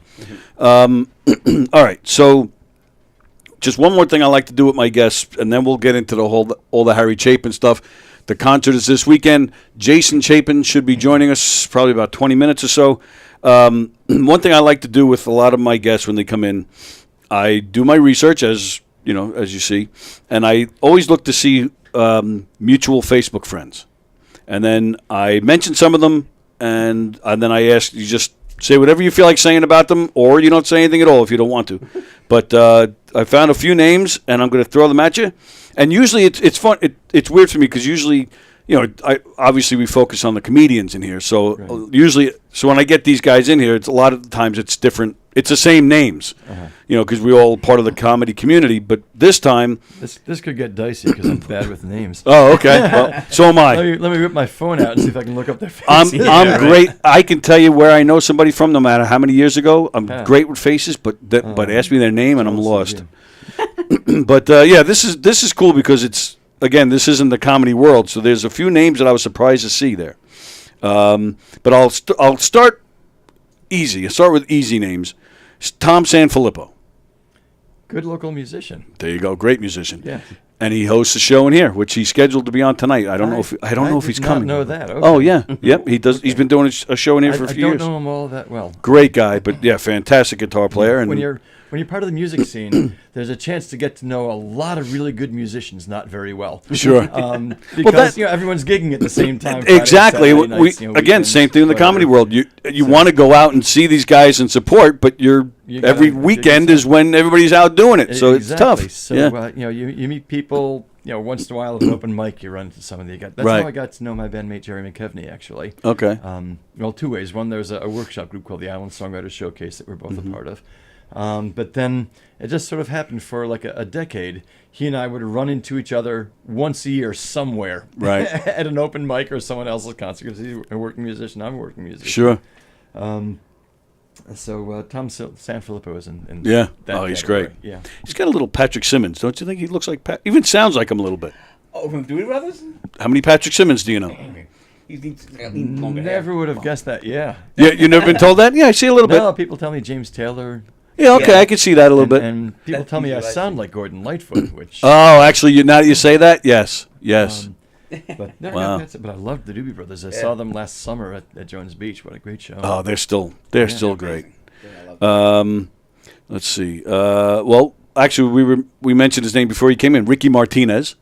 Yeah. All right. So, just one more thing I like to do with my guests, and then we'll get into all the Harry Chapin stuff. The concert is this weekend. Jason Chapin should be joining us probably about 20 minutes or so. One thing I like to do with a lot of my guests when they come in, I do my research, as you see, and I always look to see mutual Facebook friends, and then I mention some of them, and then I ask you just say whatever you feel like saying about them, or you don't say anything at all if you don't want to. But I found a few names, and I'm going to throw them at you. And usually it's fun. It's weird for me because usually, obviously we focus on the comedians in here. So Right. So when I get these guys in here, it's a lot of the times it's different. It's the same names, because we're all part of the comedy community. But this time, This could get dicey because I'm bad with names. oh, okay. Well, so am I. Let me whip my phone out and see if I can look up their faces. I'm great. I can tell you where I know somebody from, no matter how many years ago. I'm great with faces, but ask me their name and I'm lost. But this is cool because this isn't the comedy world, so there's a few names that I was surprised to see there. But I'll start easy. I'll start with easy names. Tom Sanfilippo. Good local musician. There you go. Great musician. Yeah. And he hosts a show in here, which he's scheduled to be on tonight. I don't know if he's coming. I did not know that. Okay. Oh yeah, yep. He does. He's been doing a show in here for a few I years. don't know him all that well. Great guy, but yeah, fantastic guitar player. And When you're part of the music scene, there's a chance to get to know a lot of really good musicians not very well. Sure. Because everyone's gigging at the same time. Friday, Exactly. Saturday nights, Again, weekends, same thing in the whatever. comedy world. You want to go out and see these guys and support, but You every gotta weekend dig is when everybody's out doing it. So Exactly. it's tough. So yeah. you meet people. Once in a while at an open mic, you run into some of the guys. That's Right. how I got to know my bandmate Jerry McKevney, actually. Okay. Two ways. One, there was a workshop group called the Island Songwriters Showcase that we're both a part of. But then it just sort of happened for like a decade. He and I would run into each other once a year somewhere. Right. At an open mic or someone else's concert because he's a working musician, I'm a working musician. Sure. So Tom Sanfilippo is in Yeah. that Oh, he's category. great. Yeah. He's got a little Patrick Simmons, don't you think? He looks like even sounds like him a little bit. Oh, from Dooley Brothers? How many Patrick Simmons do you know? He's longer hair. Never would have guessed that. Yeah. Yeah, you never been told that? Yeah, I see a little No, bit. people tell me James Taylor. Yeah, okay, Yeah. I can see that a little bit. And people That's tell me I usually what I sound see. like Gordon Lightfoot, which. Oh, actually, now that you say that, yes. But no, Wow. that's it. But I love the Doobie Brothers. I saw them last summer at Jones Beach. What a great show. Oh, they're still great. Yeah, I love Let's see. Well, actually, we mentioned his name before he came in. Ricky Martinez.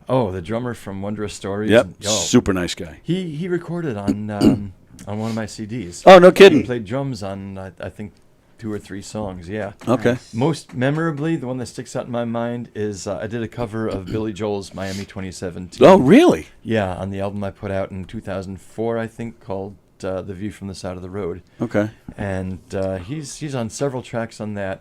Oh, the drummer from Wondrous Stories. Yep, Oh, super nice guy. he recorded on on one of my CDs. Oh, no He kidding. played drums on I think 2 or 3 songs. Yeah. Okay. Most memorably, the one that sticks out in my mind is I did a cover of Billy Joel's Miami 2017. Oh, really? Yeah, on the album I put out in 2004, I think, called The View from the Side of the Road. Okay. And he's on several tracks on that.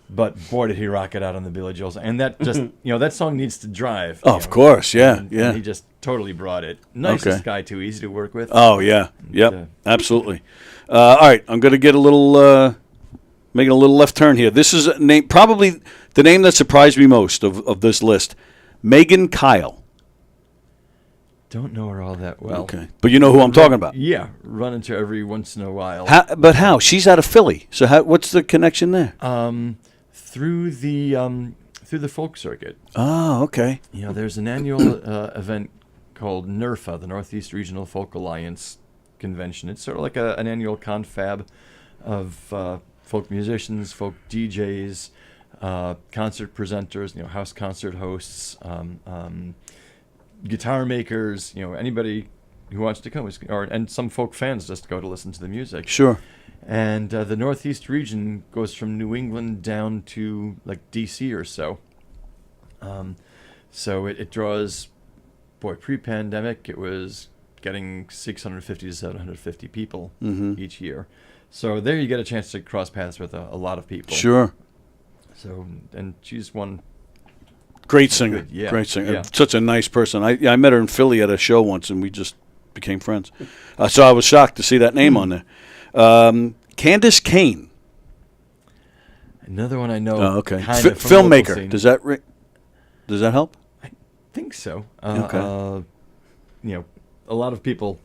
But boy, did he rock it out on the Billy Joel's. And that just, that song needs to drive. Oh, of course, yeah, And yeah. he just totally brought it. Nicest Okay. guy, too. Easy to work with. Oh, yeah. Yep, uh, absolutely. All right, I'm going to get making a little left turn here. This is a name, probably the name that surprised me most of this list. Megan Kyle. Don't know her all that well. Okay. But you know who I'm talking about. Yeah, run into her every once in a while. But how? She's out of Philly. So what's the connection there? Through the folk circuit. Oh, okay. There's an annual event called NERFA, the Northeast Regional Folk Alliance Convention. It's sort of like an annual confab of folk musicians, folk DJs, concert presenters, house concert hosts, guitar makers, anybody who wants to come, and some folk fans just go to listen to the music. Sure. And the Northeast region goes from New England down to like D.C. or so. So it draws, pre-pandemic it was getting 650 to 750 people each year. So there you get a chance to cross paths with a lot of people. Sure. So, and she's one. Great singer. Good, yeah. Great singer. Yeah. Such a nice person. I met her in Philly at a show once, and we just became friends. So I was shocked to see that name on there. Candace Kane. Another one I know. Oh, okay. Kind of from the local Filmmaker. scene. Does that help? I think so. Okay. A lot of people.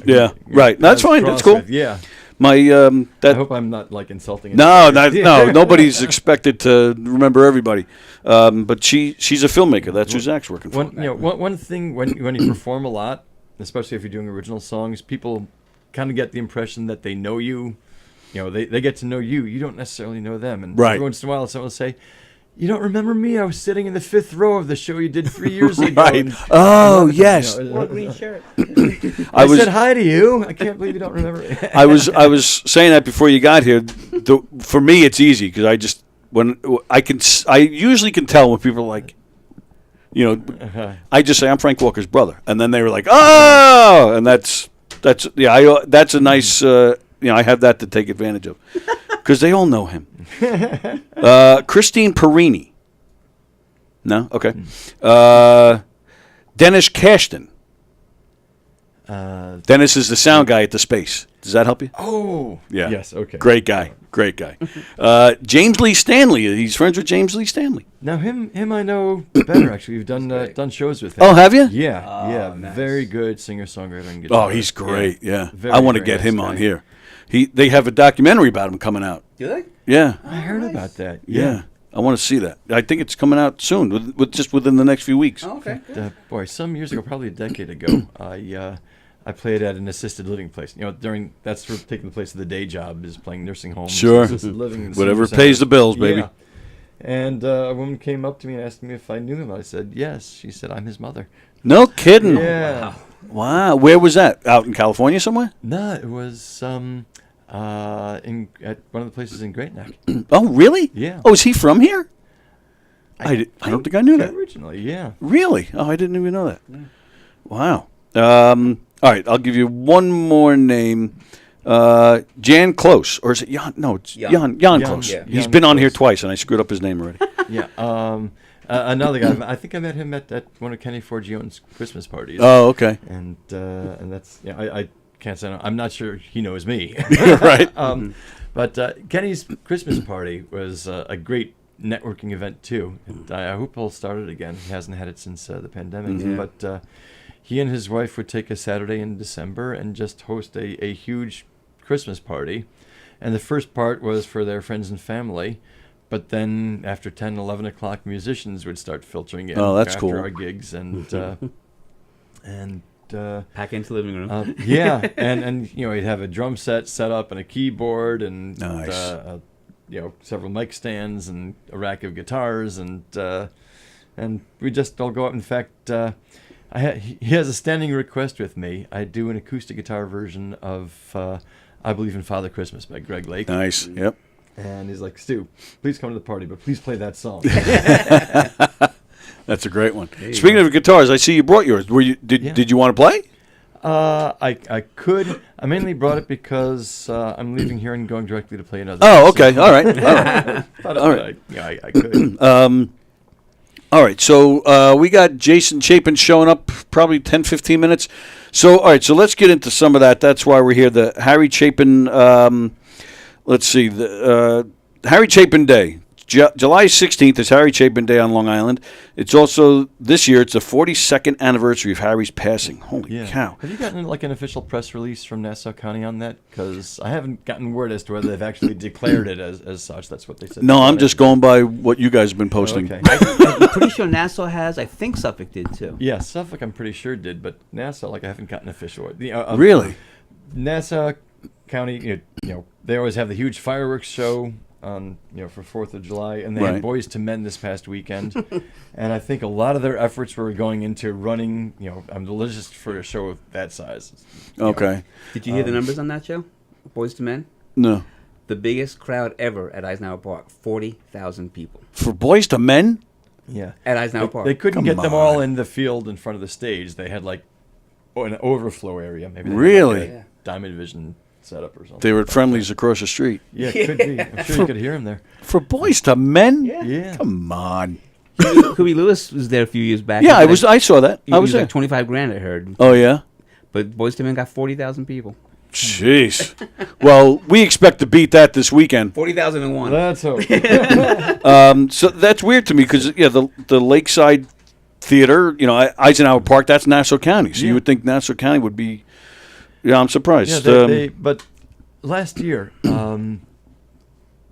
Yeah. Right. That's fine. That's cool. Yeah. My I hope I'm not like insulting. No, nobody's expected to remember everybody. But she's a filmmaker. That's who Zach's working for. One thing when you perform a lot, especially if you're doing original songs, people kind of get the impression that they know you. They get to know you. You don't necessarily know them. And right. every once in a while, someone will say, "You don't remember me? I was sitting in the 5th row of the show you did 3 years ago." Right. Oh, yes. Green shirt. I said hi to you. I can't believe you don't remember me. I was saying that before you got here. For me, it's easy because I usually can tell when people are like, I just say I'm Frank Walker's brother, and then they were like, "Oh," and that's a nice. I have that to take advantage of because they all know him. Christine Perini. No? Okay. Dennis Cashton. Dennis is the sound guy at the Space. Does that help you? Oh. Yeah. Yes, okay. Great guy. James Lee Stanley. He's friends with James Lee Stanley. Now, him I know better, actually. We've done shows with him. Oh, have you? Yeah, nice. Very good singer-songwriter and guitarist. Oh, he's great, yeah. Very, I want to very get nice him guy. on here. They have a documentary about him coming out. Do they? Yeah. I heard about that. Yeah. I want to see that. I think it's coming out soon, just within the next few weeks. Oh, okay. Some years ago, probably a decade ago, I played at an assisted living place. That's sort of taking the place of the day job, is playing nursing homes, Sure. assisted living, and Whatever senior pays the centers. bills, baby. Yeah. And a woman came up to me and asked me if I knew him. I said yes. She said, "I'm his mother." No kidding. Yeah. Wow. Where was that? Out in California somewhere? No, it was at one of the places in Great Neck. Oh, really? Yeah. Oh, is he from here? I don't think I knew that. Originally, yeah. Really? Oh, I didn't even know that. Wow. All right, I'll give you one more name. Jan Close, or is it Jan? No, it's Jan Close. yeah. He's Jan been on here Close. twice, and I screwed up his name already. Yeah. Another guy. I think I met him at one of Kenny Forgione's Christmas parties. Oh, okay. And that's I can't say I'm not sure he knows me. Right. But Kenny's Christmas party was a great networking event too. And I hope he'll start it again. He hasn't had it since the pandemic. But he and his wife would take a Saturday in December and just host a huge Christmas party. And the first part was for their friends and family. But then after 10, 11 o'clock, musicians would start filtering in that's after cool. our gigs. And Pack into the living room. and he'd have a drum set up and a keyboard and Nice. Several mic stands and a rack of guitars and we just all go out. In fact, he has a standing request with me. I do an acoustic guitar version of "I Believe in Father Christmas" by Greg Lake. Nice. Yep. And he's like, "Stu, please come to the party, but please play that song." That's a great one. Speaking of guitars, I see you brought yours. Did you want to play? I could. I mainly brought it because I'm leaving here and going directly to play another. Oh, okay. All right. All right. I could. All right, so we got Jason Chapin showing up probably 10, 15 minutes. So, all right, so let's get into some of that. That's why we're here. The Harry Chapin, let's see, the Harry Chapin Day. July 16th is Harry Chapin Day on Long Island. It's also, this year, it's the 42nd anniversary of Harry's passing. Holy cow. Have you gotten like an official press release from Nassau County on that? Because I haven't gotten word as to whether they've actually declared it as such. That's what they said. No, I'm just going by what you guys have been posting. Okay. I'm pretty sure Nassau has. I think Suffolk did too. Yeah, Suffolk I'm pretty sure did, but Nassau, I haven't gotten official word. Really? Nassau County, they always have the huge fireworks show on for 4th of July, and they Right. had Boys to Men this past weekend, and I think a lot of their efforts were going into running. Just for a show of that size. Okay. Did you hear the numbers on that show? Boys to Men? No. The biggest crowd ever at Eisenhower Park, 40,000 people For Boys to Men? Yeah. at Eisenhower Park. They couldn't Come get them on. all in the field in front of the stage. They had like an overflow area. Maybe they had, Really? like, a Yeah. Diamond Vision setup or something. They were at Friendly's across the street. Yeah, it could be. I'm sure you could hear them there. For Boys to Men? Yeah. Come on. Huey Lewis was there a few years back. Yeah, He was I saw that. He I was there. like 25 grand, I heard. Oh, yeah? But Boys to Men got 40,000 people. Jeez. Well, we expect to beat that this weekend. 40,001. That's hope. So that's weird to me because, the Lakeside Theater, Eisenhower Park, that's Nassau County. So you Yeah. would think Nassau County would be, I'm surprised. Yeah, but last year,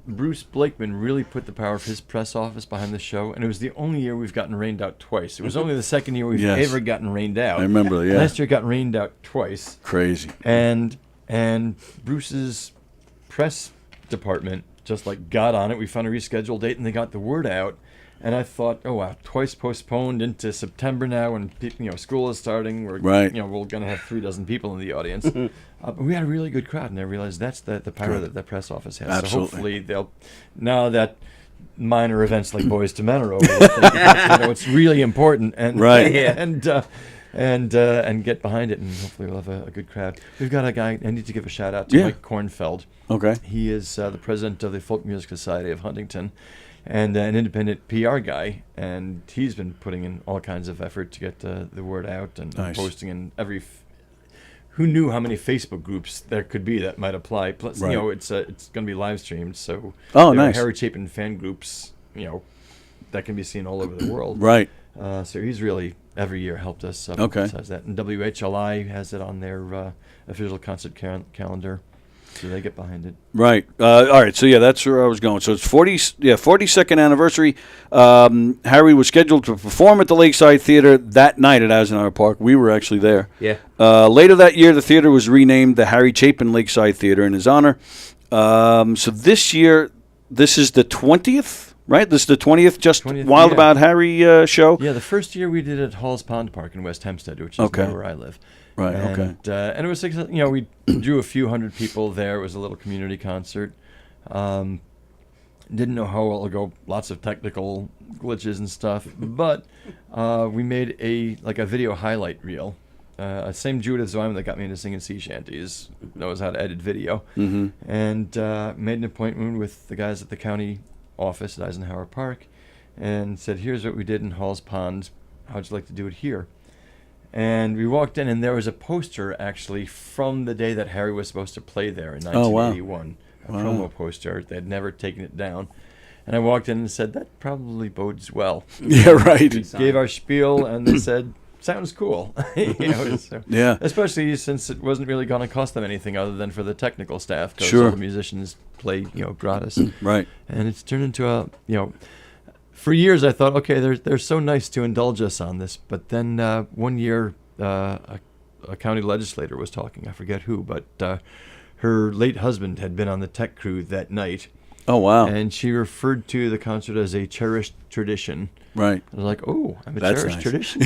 Bruce Blakeman really put the power of his press office behind the show, and it was the only year we've gotten rained out twice. It was only the second year we've Yes. ever gotten rained out. I remember, yeah. Last year got rained out twice, Crazy. and Bruce's press department just like got on it. We found a rescheduled date, and they got the word out. And I thought, oh wow, twice postponed into September now, and school is starting. We're Right. we're gonna have 36 people in the audience. But we had a really good crowd, and I realized that's the power Good. that the press office has. Absolutely. So hopefully they'll, now that minor events like Boys to Men are over, it's really important, and Right. Yeah. and get behind it, and hopefully we'll have a good crowd. We've got a guy I need to give a shout out to, Yeah. Mike Kornfeld. Okay. He is the president of the Folk Music Society of Huntington, and an independent PR guy, and he's been putting in all kinds of effort to get the word out and Nice. posting in every. Who knew how many Facebook groups there could be that might apply? Plus, Right. it's going to be live streamed, so Oh, there are nice. Harry Chapin fan groups, that can be seen all over the world. Right. So he's really every year helped us Okay. publicize that, and WHLI has it on their official concert calendar. So they get behind it. Right. All right. So that's where I was going. So it's 42nd anniversary. Harry was scheduled to perform at the Lakeside Theater that night at Eisenhower Park. We were actually there. Yeah. Later that year, the theater was renamed the Harry Chapin Lakeside Theater in his honor. So this year, this is the 20th, right? This is the 20th Just 20th, Wild yeah. About Harry show. Yeah, the first year we did it at Halls Pond Park in West Hempstead, which is Okay. near where I live. Right. And, Okay. and it was, we drew a few hundred people there. It was a little community concert. Didn't know how well it'll go. Lots of technical glitches and stuff. But we made a video highlight reel. Same Judith Zweiman that got me into singing sea shanties knows how to edit video. Mm-hmm. And made an appointment with the guys at the county office at Eisenhower Park and said, here's what we did in Halls Pond. How'd you like to do it here? And we walked in, and there was a poster, actually, from the day that Harry was supposed to play there in Oh, wow. 1981. A Wow. promo poster. They had never taken it down. And I walked in and said, that probably bodes well. Yeah. Right. We gave our spiel, and they said, sounds cool. So, Yeah. especially since it wasn't really going to cost them anything other than for the technical staff, because Sure. all the musicians play, gratis. Right. And it's turned into for years I thought, okay, they're so nice to indulge us on this. But then one year a county legislator was talking, I forget who, but her late husband had been on the tech crew that night. Oh, wow. And she referred to the concert as a cherished tradition. Right. I was like, oh, I'm a That's cherished nice. tradition.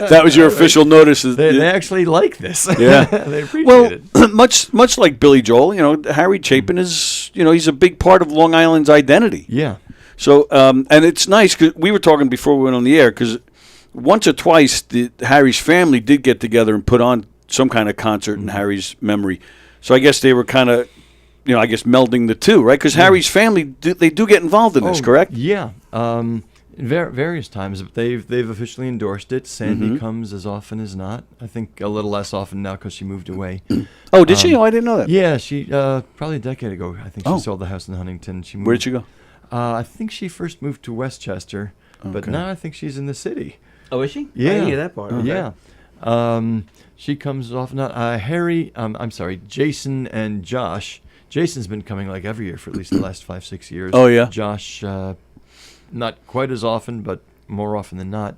That was your official notice. They actually like this. Yeah. They appreciate Well, it. much like Billy Joel, Harry Chapin is, he's a big part of Long Island's identity. Yeah. So, and it's nice because we were talking before we went on the air because once or twice Harry's family did get together and put on some kind of concert in Harry's memory. So I guess they were kind of, melding the two, right? Because Harry's family, they do get involved in this, correct? Yeah. Various times. They've officially endorsed it. Sandy comes as often as not. I think a little less often now because she moved away. Oh, did she? Oh, I didn't know that. Yeah, she probably a decade ago. I think she Oh. sold the house in Huntington. She moved. Where did she go? I think she first moved to Westchester, but Okay. now I think she's in the city. Oh, is she? Yeah. I didn't hear that part. Okay. Yeah. She comes off not Harry. I'm sorry, Jason and Josh. Jason's been coming like every year for at least the last 5-6 years. Oh, yeah? Josh, not quite as often, but more often than not.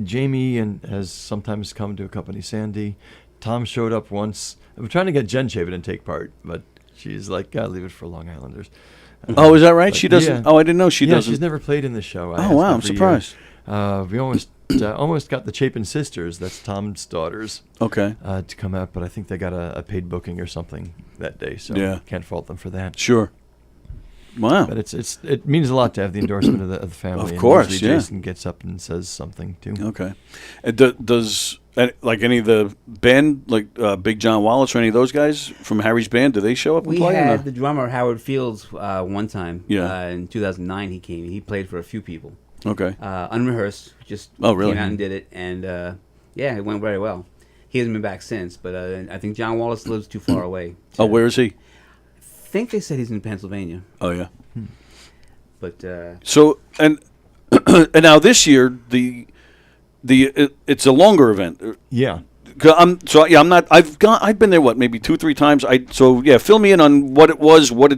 Jamie has sometimes come to accompany Sandy. Tom showed up once. I'm trying to get Jen Chapin to take part, but She's like, gotta leave it for Long Islanders. Oh, is that right? But She doesn't. yeah. Oh, I didn't know she doesn't. She's never played in the show. Oh, wow, I'm surprised. We almost got the Chapin sisters. That's Tom's daughters. Okay. To come out, but I think they got a paid booking or something that day, so can't fault them for that. Sure. Wow. But it means a lot to have the endorsement of the family. Of course, and usually yeah. Jason gets up and says something too. Okay. Does like any of the band, like Big John Wallace or any of those guys from Harry's band, do they show up and We play? had the drummer Howard Fields one time. Yeah. In 2009 he came. He played for a few people. Okay. Unrehearsed. Just really? came out and did it, and it went very well. He hasn't been back since, but I think John Wallace lives too far away. Oh, where is he? I think they said he's in Pennsylvania. Oh, yeah. But So and and now this year it's a longer event. Yeah. I'm not. I've been there. What, maybe 2-3 times. Fill me in on what it was, what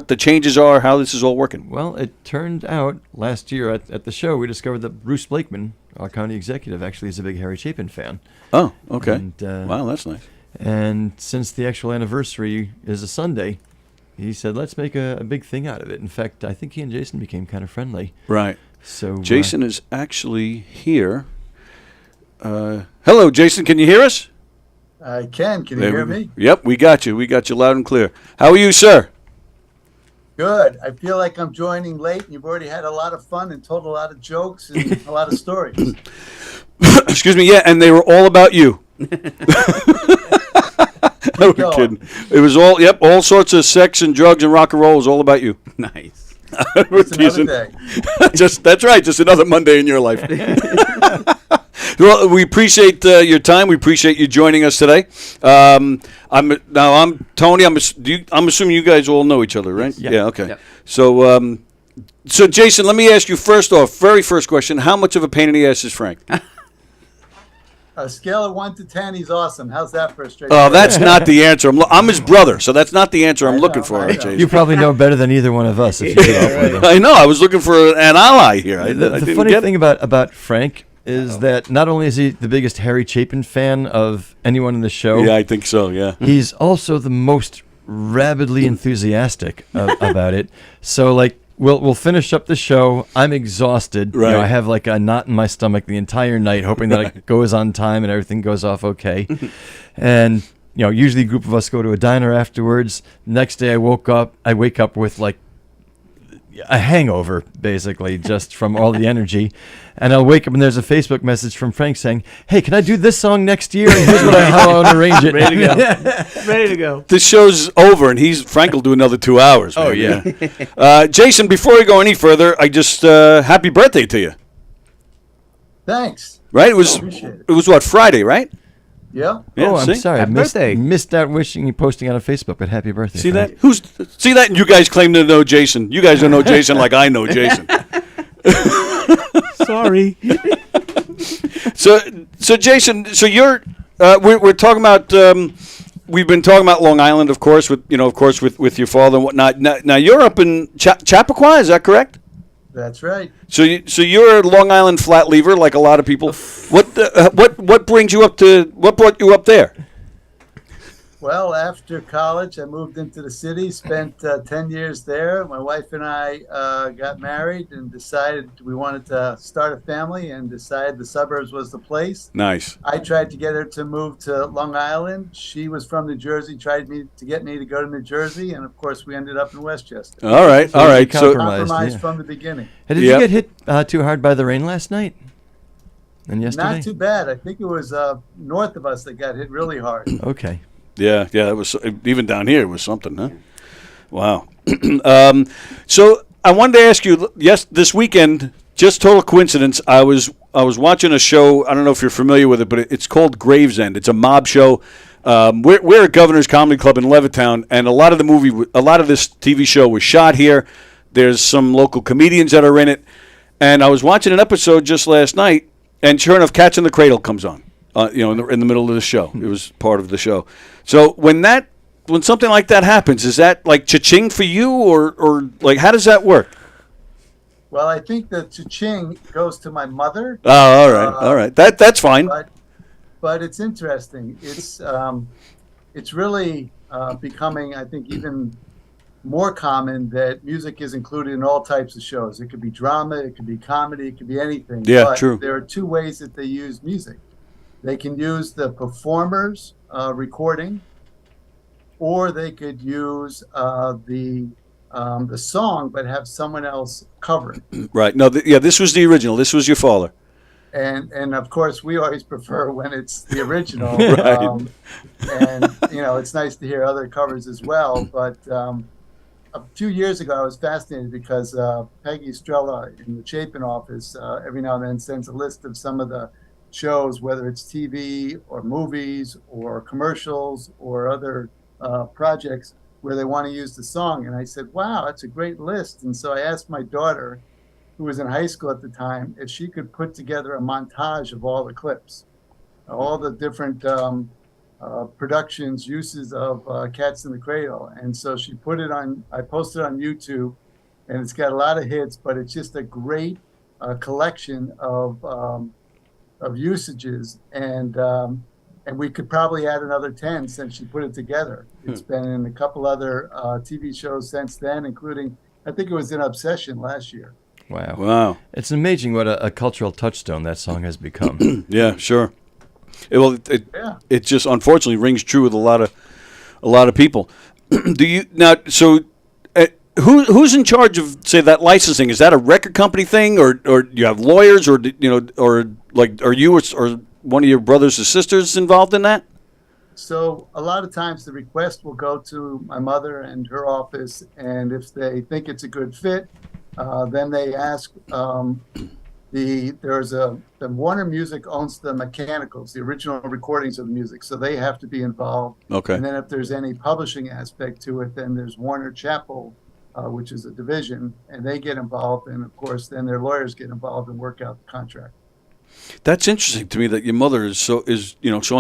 the changes are, how this is all working. Well, it turned out last year at the show we discovered that Bruce Blakeman, our county executive, actually is a big Harry Chapin fan. Oh, okay. And, wow, that's nice. And since the actual anniversary is a Sunday, he said, let's make a big thing out of it. In fact, I think he and Jason became kind of friendly. Right. So Jason is actually here. Hello, Jason. Can you hear us? I can. Can you hear me? Yep, we got you. We got you loud and clear. How are you, sir? Good. I feel like I'm joining late, and you've already had a lot of fun and told a lot of jokes and a lot of stories. Excuse me. Yeah, and they were all about you. No, we're kidding. It was all sorts of sex and drugs and rock and roll. It was all about you. nice. We're It's another teasing. day. That's right. Just another Monday in your life. Well, we appreciate your time. We appreciate you joining us today. I'm Tony. I'm assuming you guys all know each other, right? Yeah. Okay. Yep. So, so Jason, let me ask you very first question. How much of a pain in the ass is Frank? A scale of 1 to 10, he's awesome. How's that for a straight? Oh, that's not the answer. I'm his brother, so that's not the answer I'm looking for, I know. Jason. you probably know better than either one of us if you get off with him. I know. I was looking for an ally here. I The didn't funny get thing about Frank is that not only is he the biggest Harry Chapin fan of anyone in the show, Yeah, I think so. Yeah. he's also the most rabidly enthusiastic about it. So, like, we'll finish up the show. I'm exhausted. Right. I have like a knot in my stomach the entire night, hoping that it goes on time and everything goes off okay. And usually a group of us go to a diner afterwards. Next day, I wake up with like a hangover, basically, just from all the energy. And I'll wake up and there's a Facebook message from Frank saying, "Hey, can I do this song next year? And here's how I want to arrange it." Ready to go. Ready to go. This show's over, and Frank will do another 2 hours. Oh, man. Yeah. Jason, before we go any further, I just happy birthday to you. Thanks. Right? It was Appreciate it. it was what, Friday, right? Yeah. Yeah, I'm see? sorry. Happy I missed, birthday. missed out posting on Facebook, but happy birthday. See Frank. that? See that? And you guys claim to know Jason. You guys don't know Jason like I know Jason. Sorry. So Jason, so you're we're talking about we've been talking about Long Island, of course, with with your father and whatnot. Now you're up in Chappaqua, is that correct? That's right. So you're a Long Island flat lever, like a lot of people. What brought you up there? Well, after college, I moved into the city, spent 10 years there. My wife and I got married and decided we wanted to start a family and decided the suburbs was the place. Nice. I tried to get her to move to Long Island. She was from New Jersey, tried to get me to go to New Jersey, and of course we ended up in Westchester. All right. So Compromised from the beginning. Hey, did you get hit too hard by the rain last night? And yesterday? Not too bad. I think it was north of us that got hit really hard. Okay. Yeah, it was even down here. It was something, huh? Wow. So I wanted to ask you. Yes, this weekend, just total coincidence. I was watching a show. I don't know if you're familiar with it, but it's called Gravesend. It's a mob show. We're at Governor's Comedy Club in Levittown, and a lot of this TV show was shot here. There's some local comedians that are in it, and I was watching an episode just last night, and sure enough, Cats in the Cradle comes on. In the middle of the show. It was part of the show. So when something like that happens, is that like cha-ching for you, or like how does that work? Well, I think the cha-ching goes to my mother. Oh, all right. That's fine. But it's interesting. It's really becoming, I think, even more common that music is included in all types of shows. It could be drama, it could be comedy, it could be anything. Yeah, but true. There are two ways that they use music. They can use the performer's recording, or they could use the song, but have someone else cover it. Right. No, this was the original. This was your father. And of course, we always prefer when it's the original. Right. And it's nice to hear other covers as well. But a few years ago, I was fascinated because Peggy Estrella in the Chapin office every now and then sends a list of some of the shows, whether it's TV or movies or commercials or other projects where they want to use the song. And I said, wow, that's a great list. And so I asked my daughter, who was in high school at the time, if she could put together a montage of all the clips, all the different productions, uses of Cats in the Cradle. And so she put it on, I posted on YouTube, and it's got a lot of hits, but it's just a great collection of usages. And we could probably add another 10 since she put it together. It's been in a couple other TV shows since then, including, I think it was in Obsession last year. Wow. Wow. It's amazing what a cultural touchstone that song has become. Yeah, sure. Yeah. It just unfortunately rings true with a lot of people. Do you now? So, who's in charge of, say, that licensing? Is that a record company thing, or you have lawyers, or or like, are you or one of your brothers or sisters involved in that? So a lot of times the request will go to my mother and her office, and if they think it's a good fit, then they ask. The Warner Music owns the mechanicals, the original recordings of the music, so they have to be involved. Okay. And then if there's any publishing aspect to it, then there's Warner Chappell, which is a division, and they get involved, and of course then their lawyers get involved and work out the contract. That's interesting to me that your mother is so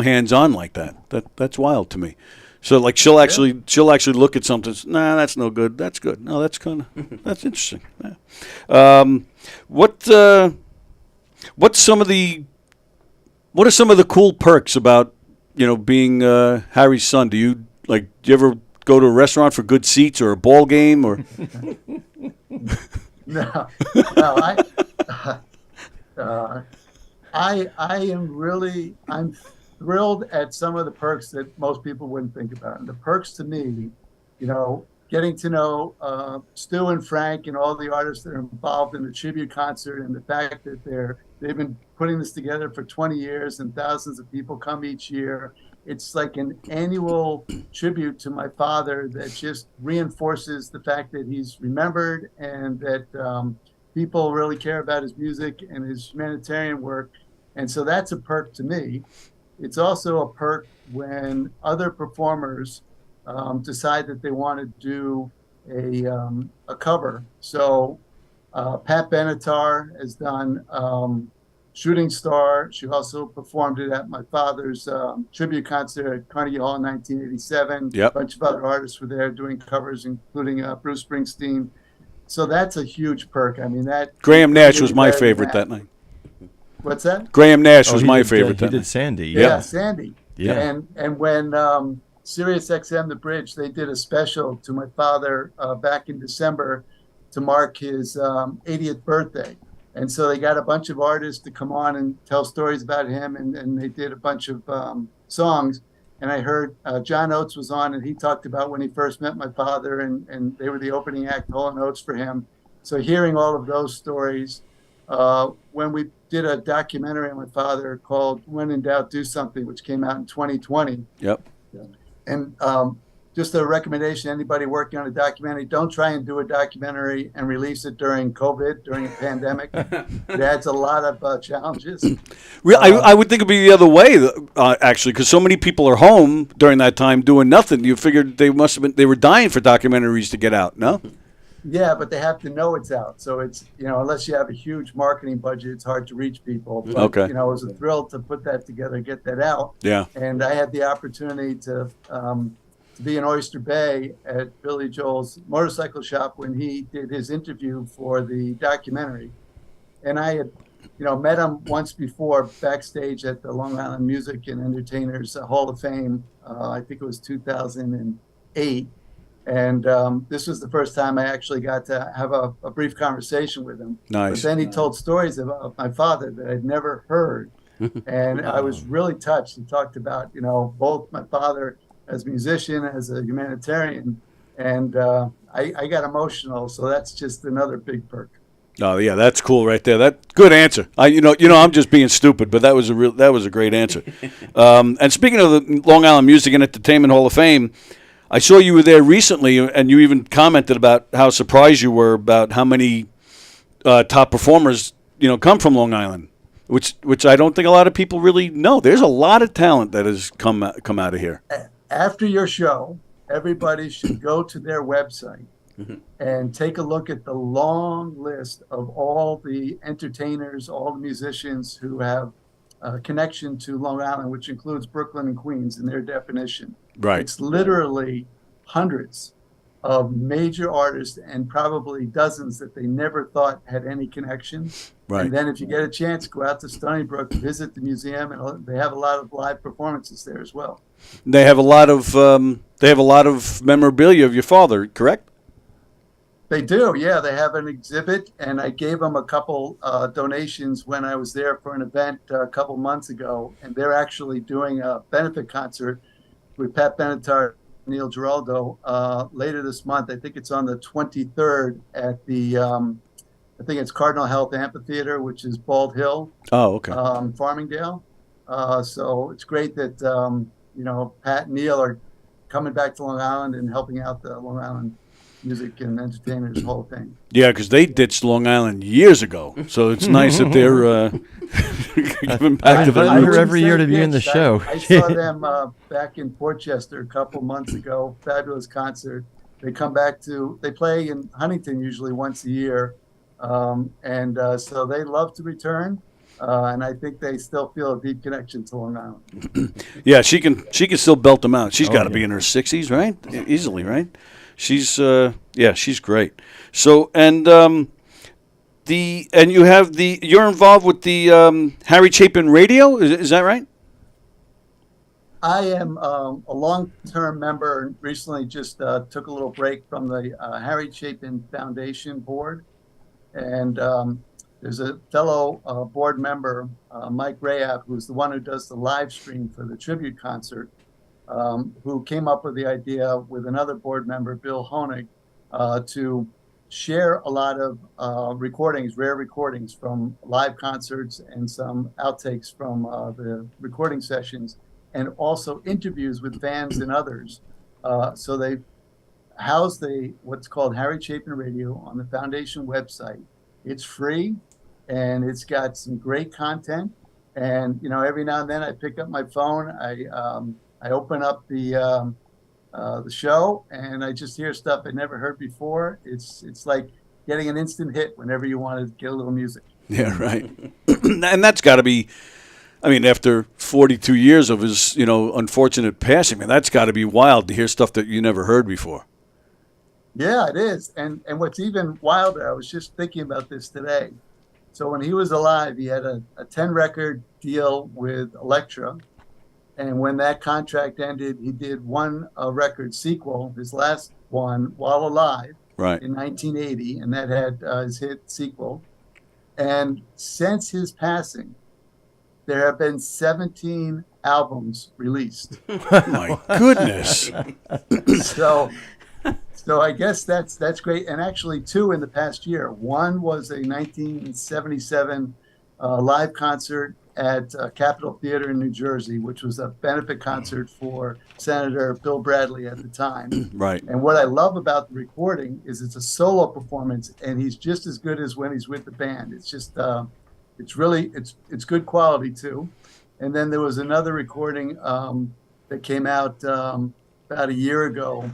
hands on like that. That's wild to me. So like she'll actually look at something. Nah, that's no good. That's good. No, that's that's interesting. Yeah. What are some of the cool perks about being Harry's son? Do you ever go to a restaurant for good seats or a ball game or? No, I'm thrilled at some of the perks that most people wouldn't think about. And the perks to me, getting to know Stu and Frank and all the artists that are involved in the tribute concert, and the fact that they've been putting this together for 20 years and thousands of people come each year. It's like an annual tribute to my father that just reinforces the fact that he's remembered and that people really care about his music and his humanitarian work. And so that's a perk to me. It's also a perk when other performers decide that they want to do a cover. So Pat Benatar has done Shooting Star. She also performed it at my father's tribute concert at Carnegie Hall in 1987. Yep. A bunch of other artists were there doing covers, including Bruce Springsteen. So that's a huge perk. I mean, that Graham Nash was my favorite that night. What's that? Graham Nash was my favorite. He that did night. Sandy. Yeah, Sandy. Yeah. And when Sirius XM The Bridge, they did a special to my father back in December to mark his 80th birthday. And so they got a bunch of artists to come on and tell stories about him, and they did a bunch of songs. And I heard John Oates was on, and he talked about when he first met my father, and they were the opening act, Hall & Oates, for him. So hearing all of those stories, when we did a documentary on my father called When in Doubt, Do Something, which came out in 2020. Yep. And just a recommendation, anybody working on a documentary, don't try and do a documentary and release it during COVID, during a pandemic. It adds a lot of challenges. I would think it'd be the other way, actually, because so many people are home during that time doing nothing. You figured they were dying for documentaries to get out, no? Yeah, but they have to know it's out. So it's, unless you have a huge marketing budget, it's hard to reach people. But, Okay. it was a thrill to put that together, get that out. Yeah. And I had the opportunity to be in Oyster Bay at Billy Joel's motorcycle shop when he did his interview for the documentary. And I had met him once before backstage at the Long Island Music and Entertainers Hall of Fame. I think it was 2008. And this was the first time I actually got to have a brief conversation with him. Nice. But then he told stories about my father that I'd never heard. And I was really touched. He talked about, both my father as a musician, as a humanitarian. And I got emotional. So that's just another big perk. Oh yeah, that's cool right there. That good answer. I'm just being stupid, but that was a great answer. And speaking of the Long Island Music and Entertainment Hall of Fame, I saw you were there recently, and you even commented about how surprised you were about how many top performers come from Long Island, which I don't think a lot of people really know. There's a lot of talent that has come out of here. After your show, everybody should go to their website and take a look at the long list of all the entertainers, all the musicians who have a connection to Long Island, which includes Brooklyn and Queens in their definition. Right. It's literally hundreds of major artists and probably dozens that they never thought had any connection. Right. And then if you get a chance, go out to Stony Brook, visit the museum, and they have a lot of live performances there as well. They have a lot of memorabilia of your father, correct? They do, yeah. They have an exhibit, and I gave them a couple donations when I was there for an event a couple months ago, and they're actually doing a benefit concert with Pat Benatar and Neil Giraldo later this month. I think it's on the 23rd at the, I think it's Cardinal Health Amphitheater, which is Bald Hill. Oh, okay. Farmingdale. So it's great that, Pat and Neil are coming back to Long Island and helping out the Long Island Music and Entertainers Hall of Fame. Yeah, because they ditched Long Island years ago, so it's nice that they're giving back to the I'm roots. here every year to be in the show. I saw them back in Portchester a couple months ago. Fabulous concert. They play in Huntington usually once a year, and so they love to return. And I think they still feel a deep connection to Long Island. Yeah, she can still belt them out. She's got to yeah. be in her 60s, right? Easily, right? She's she's great. So you're involved with the Harry Chapin Radio, is that right? I am a long-term member and recently just took a little break from the Harry Chapin Foundation board. And there's a fellow board member, Mike Rayap, who's the one who does the live stream for the tribute concert, who came up with the idea with another board member, Bill Honig, to share a lot of rare recordings from live concerts and some outtakes from the recording sessions, and also interviews with fans and others. So they house what's called Harry Chapin Radio on the foundation website. It's free, and it's got some great content. And every now and then I pick up my phone, I open up the show, and I just hear stuff I never heard before. It's like getting an instant hit whenever you want to get a little music. Yeah, right. And that's got to be, after 42 years of his, unfortunate passing, that's got to be wild to hear stuff that you never heard before. Yeah, it is. And what's even wilder, I was just thinking about this today. So when he was alive, he had a 10-record deal with Elektra. And when that contract ended, he did one record sequel, his last one, while alive, right, in 1980, and that had his hit sequel. And since his passing, there have been 17 albums released. My goodness. So I guess that's great. And actually 2 in the past year. One was a 1977 live concert at Capitol Theater in New Jersey, which was a benefit concert for Senator Bill Bradley at the time. Right. And what I love about the recording is it's a solo performance, and he's just as good as when he's with the band. It's just, it's good quality too. And then there was another recording that came out about a year ago,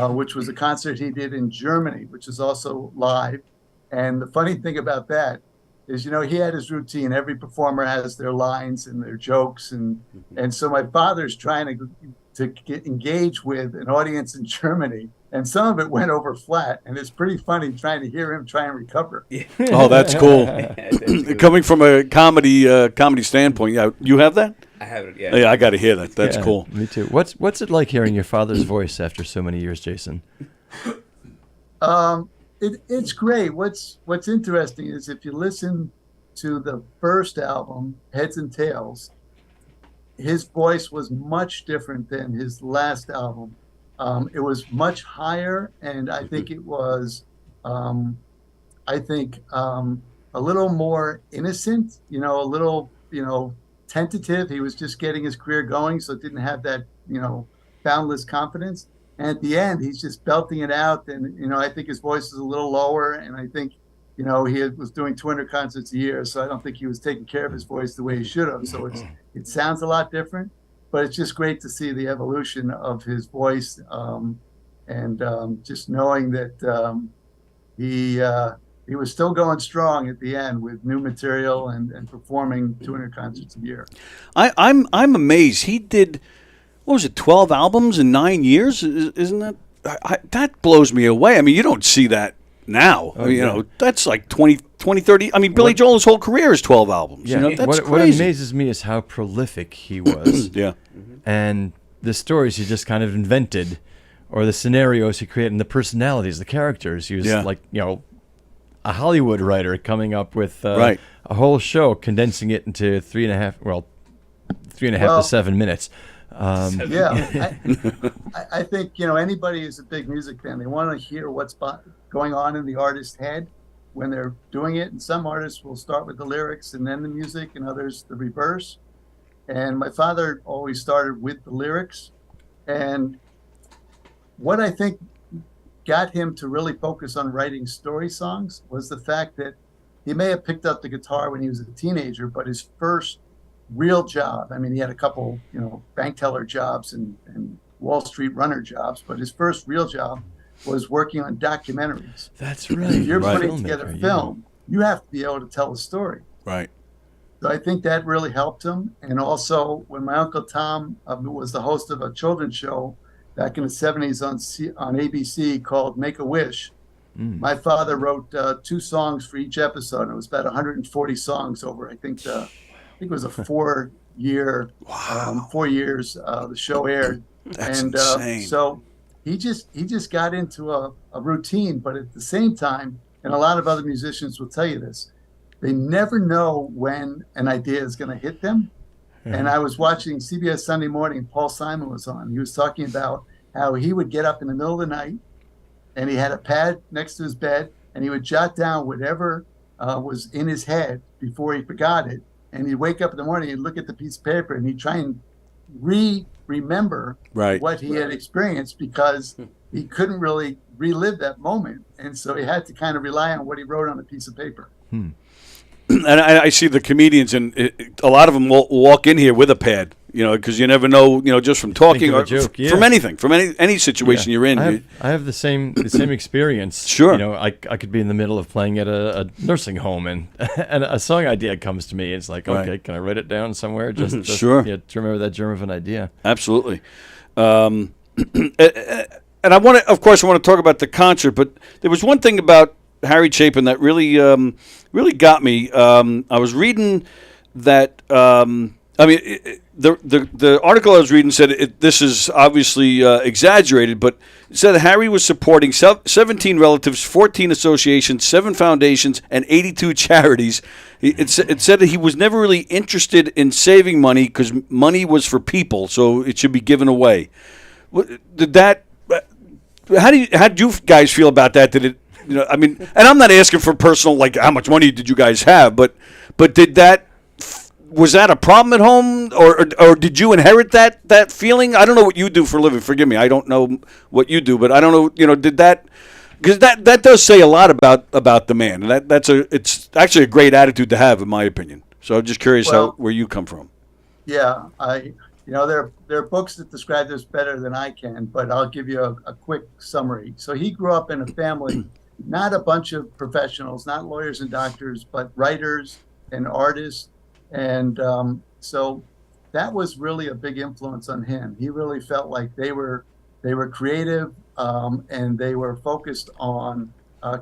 which was a concert he did in Germany, which is also live. And the funny thing about that is, he had his routine. Every performer has their lines and their jokes. And so my father's trying to engage with an audience in Germany. and some of it went over flat, and it's pretty funny trying to hear him try and recover. Oh, that's cool. That's good. Coming from a comedy standpoint, yeah, you have that? I have it. Yeah. Yeah, I got to hear that. That's Yeah, cool. Me too. What's it like hearing your father's voice after so many years, Jason? It's great. What's interesting is if you listen to the first album, Heads and Tails, his voice was much different than his last album. It was much higher, and I think it was, a little more innocent. A little, tentative. He was just getting his career going, so it didn't have that, boundless confidence. And at the end, he's just belting it out. And, I think his voice is a little lower. And I think, he was doing 200 concerts a year. So I don't think he was taking care of his voice the way he should have. So it sounds a lot different. But it's just great to see the evolution of his voice. And just knowing that he was still going strong at the end with new material and performing 200 concerts a year. I'm amazed. He did, what was it, 12 albums in 9 years? Isn't that? That blows me away. I mean, you don't see that now. Oh, yeah. That's like 20, 30. I mean, Billy Joel's whole career is 12 albums. Yeah. That's What crazy. amazes me is how prolific he was. Yeah. And the stories he just kind of invented, or the scenarios he created, and the personalities, the characters. He was like, a Hollywood writer coming up with Right. a whole show, condensing it into 3.5 to 7 minutes. Yeah, I think anybody who's a big music fan, they want to hear what's going on in the artist's head when they're doing it. And some artists will start with the lyrics and then the music, and others the reverse. And my father always started with the lyrics. And what I think got him to really focus on writing story songs was the fact that he may have picked up the guitar when he was a teenager, but his first real job, I mean, he had a couple, bank teller jobs and Wall Street runner jobs, but his first real job was working on documentaries. That's right. If you're Right. putting together film, you have to be able to tell a story. Right. So I think that really helped him. And also, when my Uncle Tom was the host of a children's show back in the 70s on ABC called Make a Wish, my father wrote 2 songs for each episode. And it was about 140 songs over, I think it was a 4-year, 4 years the show aired. That's and insane. So he just got into a routine, but at the same time, and a lot of other musicians will tell you this, they never know when an idea is going to hit them. And I was watching CBS Sunday Morning, Paul Simon was on. He was talking about how he would get up in the middle of the night and he had a pad next to his bed and he would jot down whatever was in his head before he forgot it. And he'd wake up in the morning and look at the piece of paper and he'd try and remember Right. what he had experienced because he couldn't really relive that moment. And so he had to kind of rely on what he wrote on a piece of paper. And I see the comedians, and a lot of them will walk in here with a pad, because you never know, just from talking of a or joke, from anything, from any situation you're in. I have the same experience. Sure. I could be in the middle of playing at a nursing home, and a song idea comes to me. It's like, okay, Right. can I write it down somewhere? Just Sure. to remember that germ of an idea. Absolutely. And I want to, of course, I want to talk about the concert, but there was one thing about Harry Chapin that really got me. I was reading that. The article I was reading said this is obviously exaggerated, but it said Harry was supporting 17 relatives, 14 associations, 7 foundations, and 82 charities. It said that he was never really interested in saving money because money was for people, so it should be given away. How did you guys feel about that? Did it? And I'm not asking for personal, like how much money did you guys have, but was that a problem at home, or did you inherit that feeling? I don't know what you do for a living. Forgive me, I don't know what you do, but I don't know. Did that? Because that does say a lot about the man, and it's actually a great attitude to have, in my opinion. So I'm just curious where you come from. Yeah, there are books that describe this better than I can, but I'll give you a quick summary. So he grew up in a family, not a bunch of professionals, not lawyers and doctors, but writers and artists. And so that was really a big influence on him. He really felt like they were they were creative, and they were focused on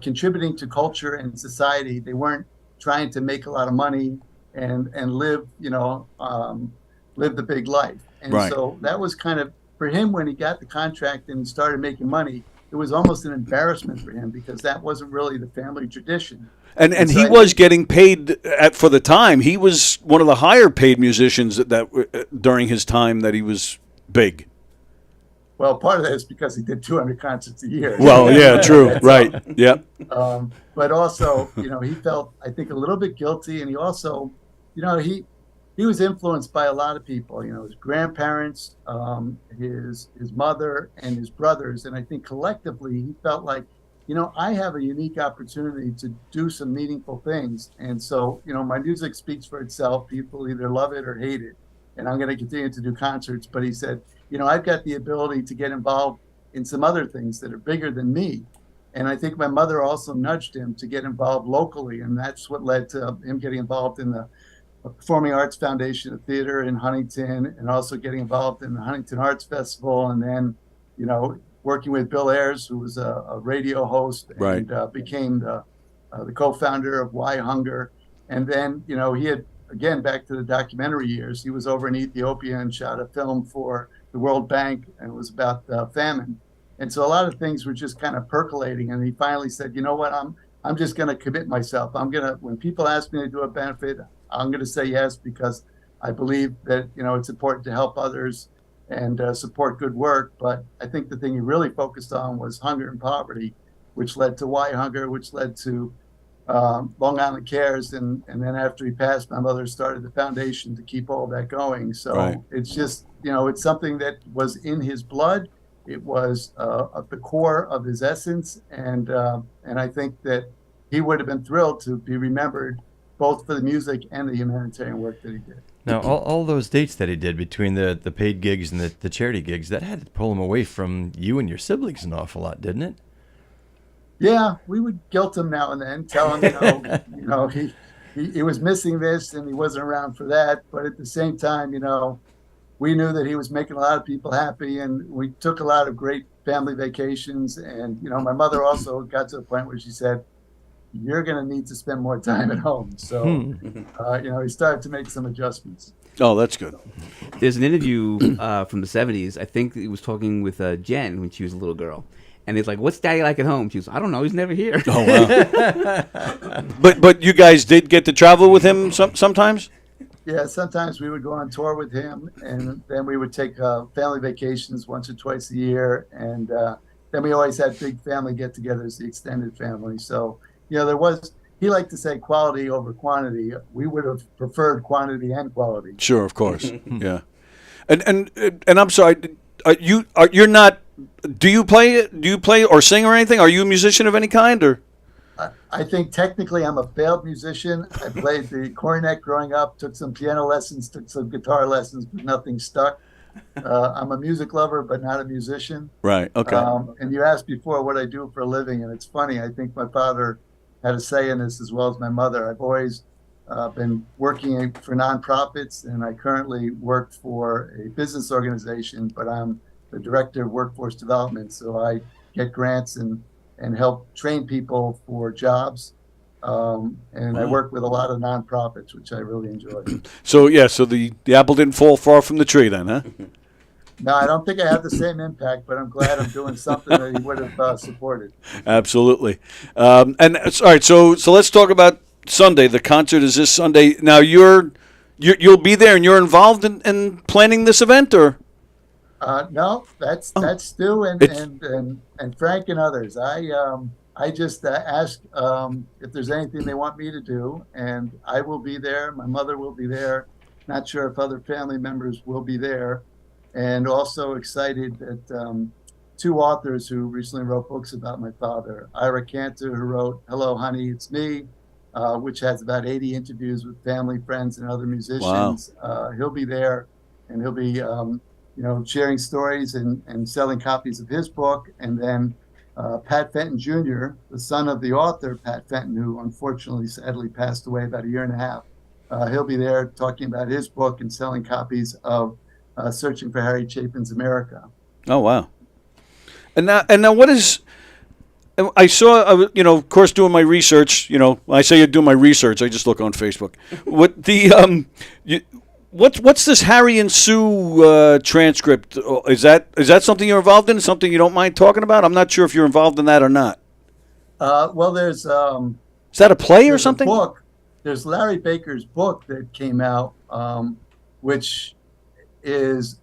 contributing to culture and society. They weren't trying to make a lot of money and live, live the big life. And Right. so that was kind of, for him, when he got the contract and he started making money, it was almost an embarrassment for him because that wasn't really the family tradition. And so he I was think- getting paid for the time. He was one of the higher paid musicians that during his time that he was big. Well, part of that is because he did 200 concerts a year. Well, yeah, true, That's right, yep. But also, he felt, I think, a little bit guilty, and he also, he was influenced by a lot of people. His grandparents, his mother, and his brothers, and I think collectively he felt like, I have a unique opportunity to do some meaningful things, and so, my music speaks for itself. People either love it or hate it, and I'm going to continue to do concerts. But he said, I've got the ability to get involved in some other things that are bigger than me. And I think my mother also nudged him to get involved locally. And that's what led to him getting involved in the Performing Arts Foundation of Theater in Huntington, and also getting involved in the Huntington Arts Festival. And then, working with Bill Ayers, who was a radio host and became the co-founder of Why Hunger. And then, he had, again, back to the documentary years, he was over in Ethiopia and shot a film for the World Bank, and it was about famine. And so a lot of things were just kind of percolating. And he finally said, what, I'm just going to commit myself. When people ask me to do a benefit, I'm going to say yes, because I believe that, it's important to help others and support good work. But I think the thing he really focused on was hunger and poverty, which led to Why Hunger, which led to Long Island Cares, and then after he passed, my mother started the foundation to keep all that going. So It's just, it's something that was in his blood. It was at the core of his essence, and I think that he would have been thrilled to be remembered both for the music and the humanitarian work that he did. Now, all those dates that he did between the paid gigs and the charity gigs, that had to pull him away from you and your siblings an awful lot, didn't it? Yeah, we would guilt him now and then, tell him, he was missing this and he wasn't around for that. But at the same time, we knew that he was making a lot of people happy, and we took a lot of great family vacations. And, my mother also got to the point where she said, you're going to need to spend more time at home. So, he started to make some adjustments. Oh, that's good. There's an interview from the 70s. I think he was talking with Jen when she was a little girl. And it's like, what's Daddy like at home? She was, I don't know. He's never here. Oh, wow. But you guys did get to travel with him sometimes? Yeah, sometimes we would go on tour with him, and then we would take family vacations once or twice a year. And then we always had big family get-togethers, the extended family. So, he liked to say quality over quantity. We would have preferred quantity and quality. Sure, of course. Yeah. And I'm sorry, you're not, do you play or sing or anything? Are you a musician of any kind, or? I think technically I'm a failed musician. I played the cornet growing up, took some piano lessons, took some guitar lessons, but nothing stuck. I'm a music lover, but not a musician. Right, okay. And you asked before what I do for a living, and it's funny. I think my father had a say in this as well as my mother. I've always been working for nonprofits, and I currently work for a business organization, but I'm the director of workforce development. So I get grants and help train people for jobs. And I work with a lot of nonprofits, which I really enjoy. So the apple didn't fall far from the tree then, huh? No, I don't think I have the same impact, but I'm glad I'm doing something that he would have supported. Absolutely. And all right, so let's talk about Sunday. The concert is this Sunday. Now you'll be there and you're involved in planning this event, or? No, that's Stu and Frank and others. I just ask if there's anything they want me to do, and I will be there. My mother will be there. Not sure if other family members will be there. And also excited that two authors who recently wrote books about my father, Ira Cantor, who wrote Hello, Honey, It's Me, which has about 80 interviews with family, friends, and other musicians. Wow. He'll be there, and he'll be sharing stories and selling copies of his book. And then Pat Fenton Jr., the son of the author, Pat Fenton, who unfortunately, sadly passed away about a year and a half, he'll be there talking about his book and selling copies of Searching for Harry Chapin's America. Oh, wow. And now, what is? I saw, of course, doing my research. I say you're doing my research. I just look on Facebook. What the what's this Harry and Sue transcript? Is that something you're involved in? Something you don't mind talking about? I'm not sure if you're involved in that or not. Well, there's is that a play or something? Book. There's Larry Baker's book that came out, which is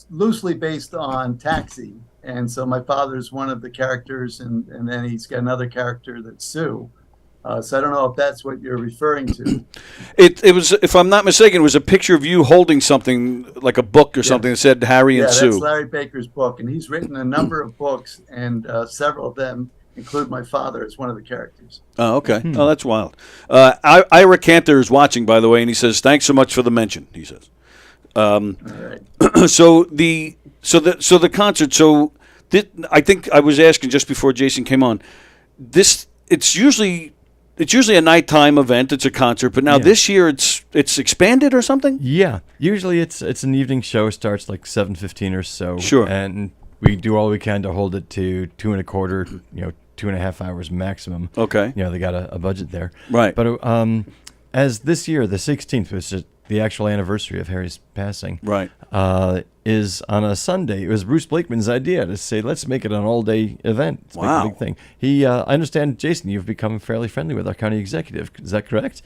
loosely based on Taxi. And so my father's one of the characters, and then he's got another character that's Sue. So I don't know if that's what you're referring to. It was, if I'm not mistaken, it was a picture of you holding something like a book or something that said Harry and Sue. Yeah, that's Larry Baker's book, and he's written a number of books, and several of them include my father as one of the characters. Oh, okay. Oh, that's wild. Ira Cantor is watching, by the way, and he says, "Thanks so much for the mention." He says. All right. So the concert. So I think I was asking just before Jason came on. It's usually a nighttime event. It's a concert, but now this year it's expanded or something. Yeah, usually it's an evening show. Starts like 7:15 or so. Sure. And we do all we can to hold it to 2.25, 2.5 hours maximum. Okay. They got a budget there. Right. But as this year, the 16th, which is the actual anniversary of Harry's passing, right, is on a Sunday. It was Bruce Blakeman's idea to say, let's make it an all-day event. Let's make it a big thing. I understand, Jason, you've become fairly friendly with our county executive. Is that correct?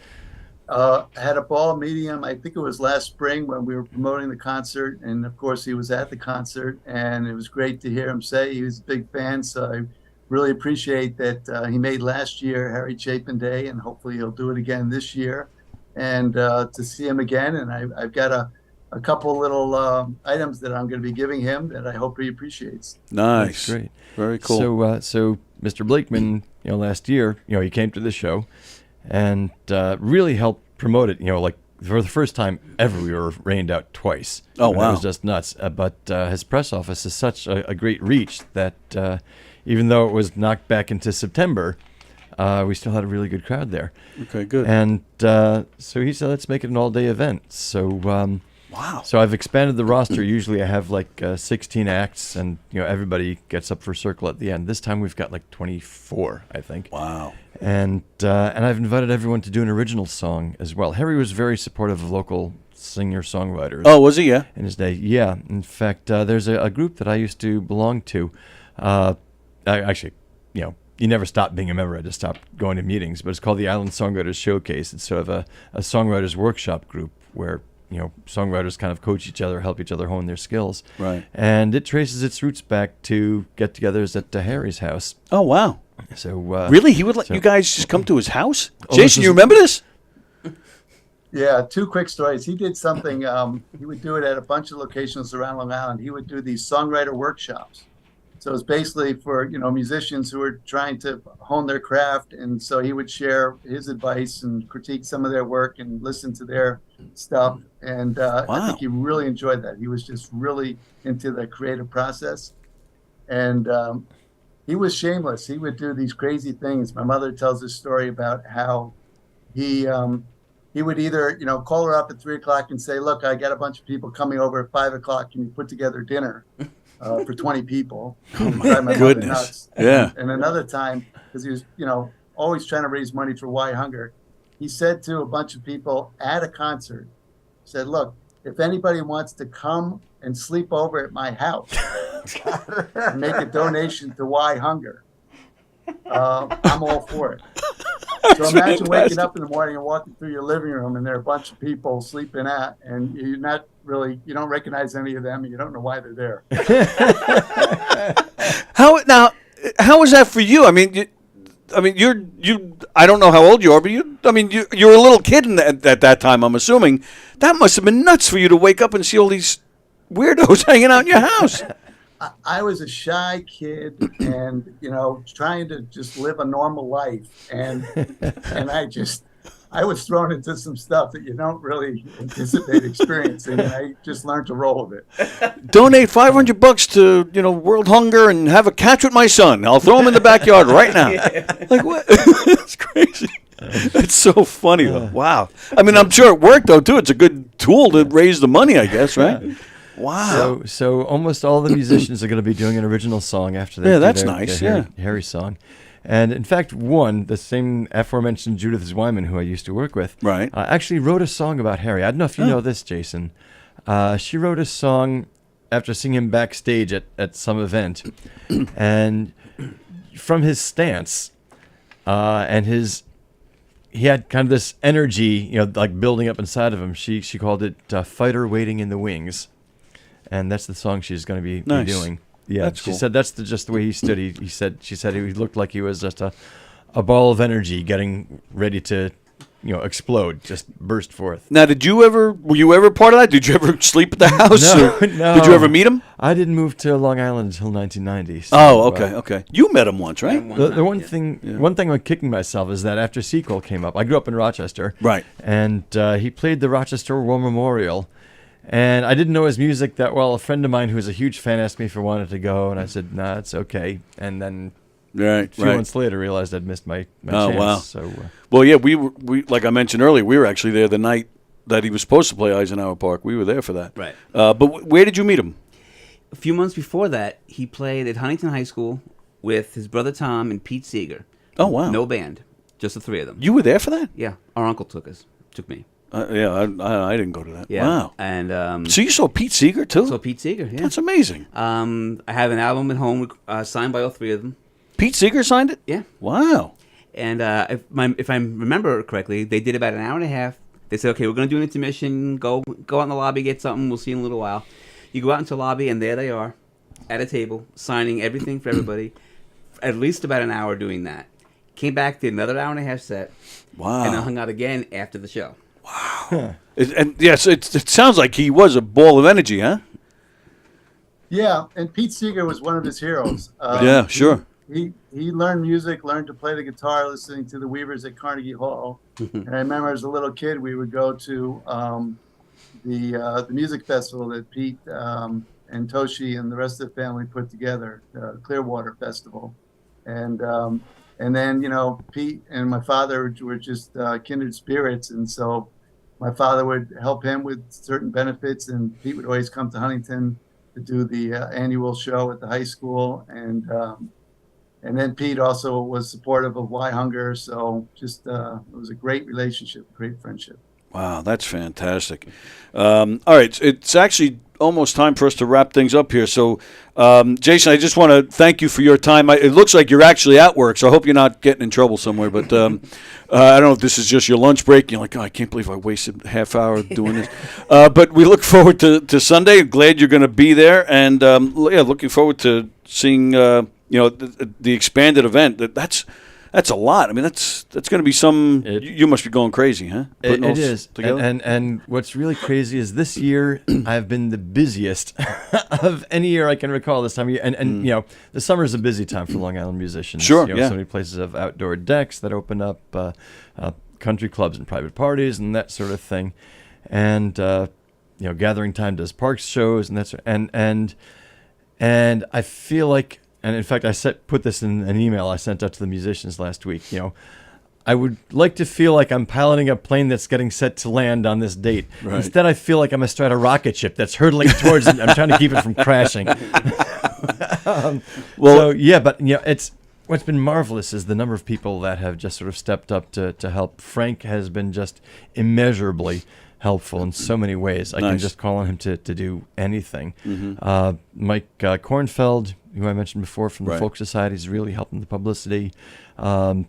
I had a ball meeting him, I think it was last spring when we were promoting the concert. And, of course, he was at the concert. And it was great to hear him say he was a big fan. So I really appreciate that he made last year Harry Chapin Day. And hopefully he'll do it again this year. And to see him again. And I've got a couple little items that I'm going to be giving him that I hope he appreciates. Nice. That's great. Very cool. So Mr. Blakeman, last year, he came to the show and really helped promote it. Like for the first time ever, we were rained out twice. Oh, wow. It was just nuts. But his press office is such a great reach that even though it was knocked back into September, we still had a really good crowd there. Okay, good. And so he said, let's make it an all-day event. So wow. So I've expanded the roster. Usually I have like 16 acts, and everybody gets up for circle at the end. This time we've got like 24, I think. Wow. And I've invited everyone to do an original song as well. Harry was very supportive of local singer-songwriters. Oh, was he? Yeah. In his day, yeah. In fact, there's a group that I used to belong to. You never stopped being a member. I just stopped going to meetings. But it's called the Island Songwriters Showcase. It's sort of a songwriters workshop group where songwriters kind of coach each other, help each other hone their skills. Right. And it traces its roots back to get-togethers at Harry's house. Oh, wow. So really, he would let you guys just come to his house? Oh, Jason, you remember this? Yeah, two quick stories. He did something. He would do it at a bunch of locations around Long Island. He would do these songwriter workshops. So it's basically for musicians who are trying to hone their craft, and so he would share his advice and critique some of their work and listen to their stuff. And I think he really enjoyed that. He was just really into the creative process, and he was shameless. He would do these crazy things. My mother tells this story about how he would either call her up at 3:00 and say, "Look, I got a bunch of people coming over at 5:00. Can you put together dinner?" For 20 people. Oh my goodness. Yeah. And another time, because he was, always trying to raise money for Why Hunger, he said to a bunch of people at a concert, said, "Look, if anybody wants to come and sleep over at my house and make a donation to Why Hunger, I'm all for it." So imagine waking up in the morning and walking through your living room and there are a bunch of people sleeping and you don't recognize any of them and you don't know why they're there. How is that for you? I mean, I don't know how old you are, but you're a little kid at that time, I'm assuming. That must have been nuts for you to wake up and see all these weirdos hanging out in your house. I was a shy kid and, trying to just live a normal life. And I was thrown into some stuff that you don't really anticipate experiencing. And I just learned to roll with it. Donate $500 to, World Hunger and have a catch with my son. I'll throw him in the backyard right now. Like, what? It's crazy. It's so funny, though. Wow. I mean, I'm sure it worked, though, too. It's a good tool to raise the money, I guess, right? Wow. So almost all the musicians are going to be doing an original song after they do that's their nice, Harry song. And in fact, the same aforementioned Judith Zweiman, who I used to work with, Right. actually wrote a song about Harry. I don't know if you know this, Jason. She wrote a song after seeing him backstage at some event, and from his stance and he had kind of this energy, like building up inside of him. She called it "Fighter Waiting in the Wings," and that's the song she's going to be doing. Yeah, That's she cool. said that's just the way he stood. She said he looked like he was just a ball of energy getting ready to, explode, just burst forth. Now, were you ever part of that? Did you ever sleep at the house? No, or no. Did you ever meet him? I didn't move to Long Island until 1990. So, Oh, okay. You met him once, right? The one thing I'm kicking myself is that after Sequel came up, I grew up in Rochester. Right. And he played the Rochester War Memorial. And I didn't know his music that well. A friend of mine who was a huge fan asked me if I wanted to go, and I said, "Nah, it's okay." And then a few months later, realized I'd missed my chance. Wow. So, Well, yeah, we like I mentioned earlier, we were actually there the night that he was supposed to play Eisenhower Park. We were there for that. Right. But where did you meet him? A few months before that, he played at Huntington High School with his brother Tom and Pete Seeger. Oh, wow. No band, just the three of them. You were there for that? Yeah, our uncle took me. I didn't go to that. Yeah. Wow. And So you saw Pete Seeger too? so Pete Seeger, yeah. That's amazing. I have an album at home signed by all three of them. Pete Seeger signed it? Yeah. Wow. And if I remember correctly, they did about an hour and a half. They said, "Okay, we're going to do an intermission. Go out in the lobby, get something. We'll see you in a little while." You go out into the lobby, and there they are, at a table, signing everything for everybody. At least about an hour doing that. Came back, did another hour and a half set. Wow. And then hung out again after the show. And yes, it sounds like he was a ball of energy, huh? Yeah, and Pete Seeger was one of his heroes. Yeah, sure. He learned music, learned to play the guitar, listening to the Weavers at Carnegie Hall. And I remember as a little kid, we would go to the music festival that Pete and Toshi and the rest of the family put together, the Clearwater Festival. And then, Pete and my father were just kindred spirits. And so my father would help him with certain benefits, and Pete would always come to Huntington to do the annual show at the high school. And then Pete also was supportive of Y Hunger. So just it was a great relationship, great friendship. Wow, that's fantastic. All right, it's actually almost time for us to wrap things up here. So, Jason, I just want to thank you for your time. It looks like you're actually at work, so I hope you're not getting in trouble somewhere. But I don't know if this is just your lunch break. You're like, oh, I can't believe I wasted a half hour doing this. But we look forward to Sunday. Glad you're going to be there, and looking forward to seeing the expanded event. That's a lot. I mean, that's going to be some. You must be going crazy, huh? It is. Together? And what's really crazy is this year I've been the busiest of any year I can recall this time of year. And the summer is a busy time for Long Island musicians. Sure, So many places have outdoor decks that open up, country clubs and private parties and that sort of thing. And Gathering Time does parks shows and that's and I feel like. And in fact, I put this in an email I sent out to the musicians last week. I would like to feel like I'm piloting a plane that's getting set to land on this date. Right. Instead, I feel like I'm astride a rocket ship that's hurtling towards it. I'm trying to keep it from crashing. It's what's been marvelous is the number of people that have just sort of stepped up to help. Frank has been just immeasurably helpful in so many ways. I can just call on him to do anything. Mm-hmm. Mike Kornfeld, who I mentioned before from the Folk Society, is really helping the publicity. The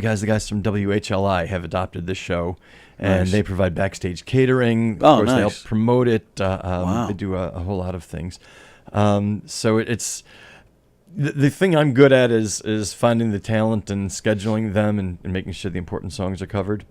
guys from WHLI have adopted this show, and they provide backstage catering. Of course, they help promote it. They do a whole lot of things. So it's the thing I'm good at is finding the talent and scheduling them and making sure the important songs are covered.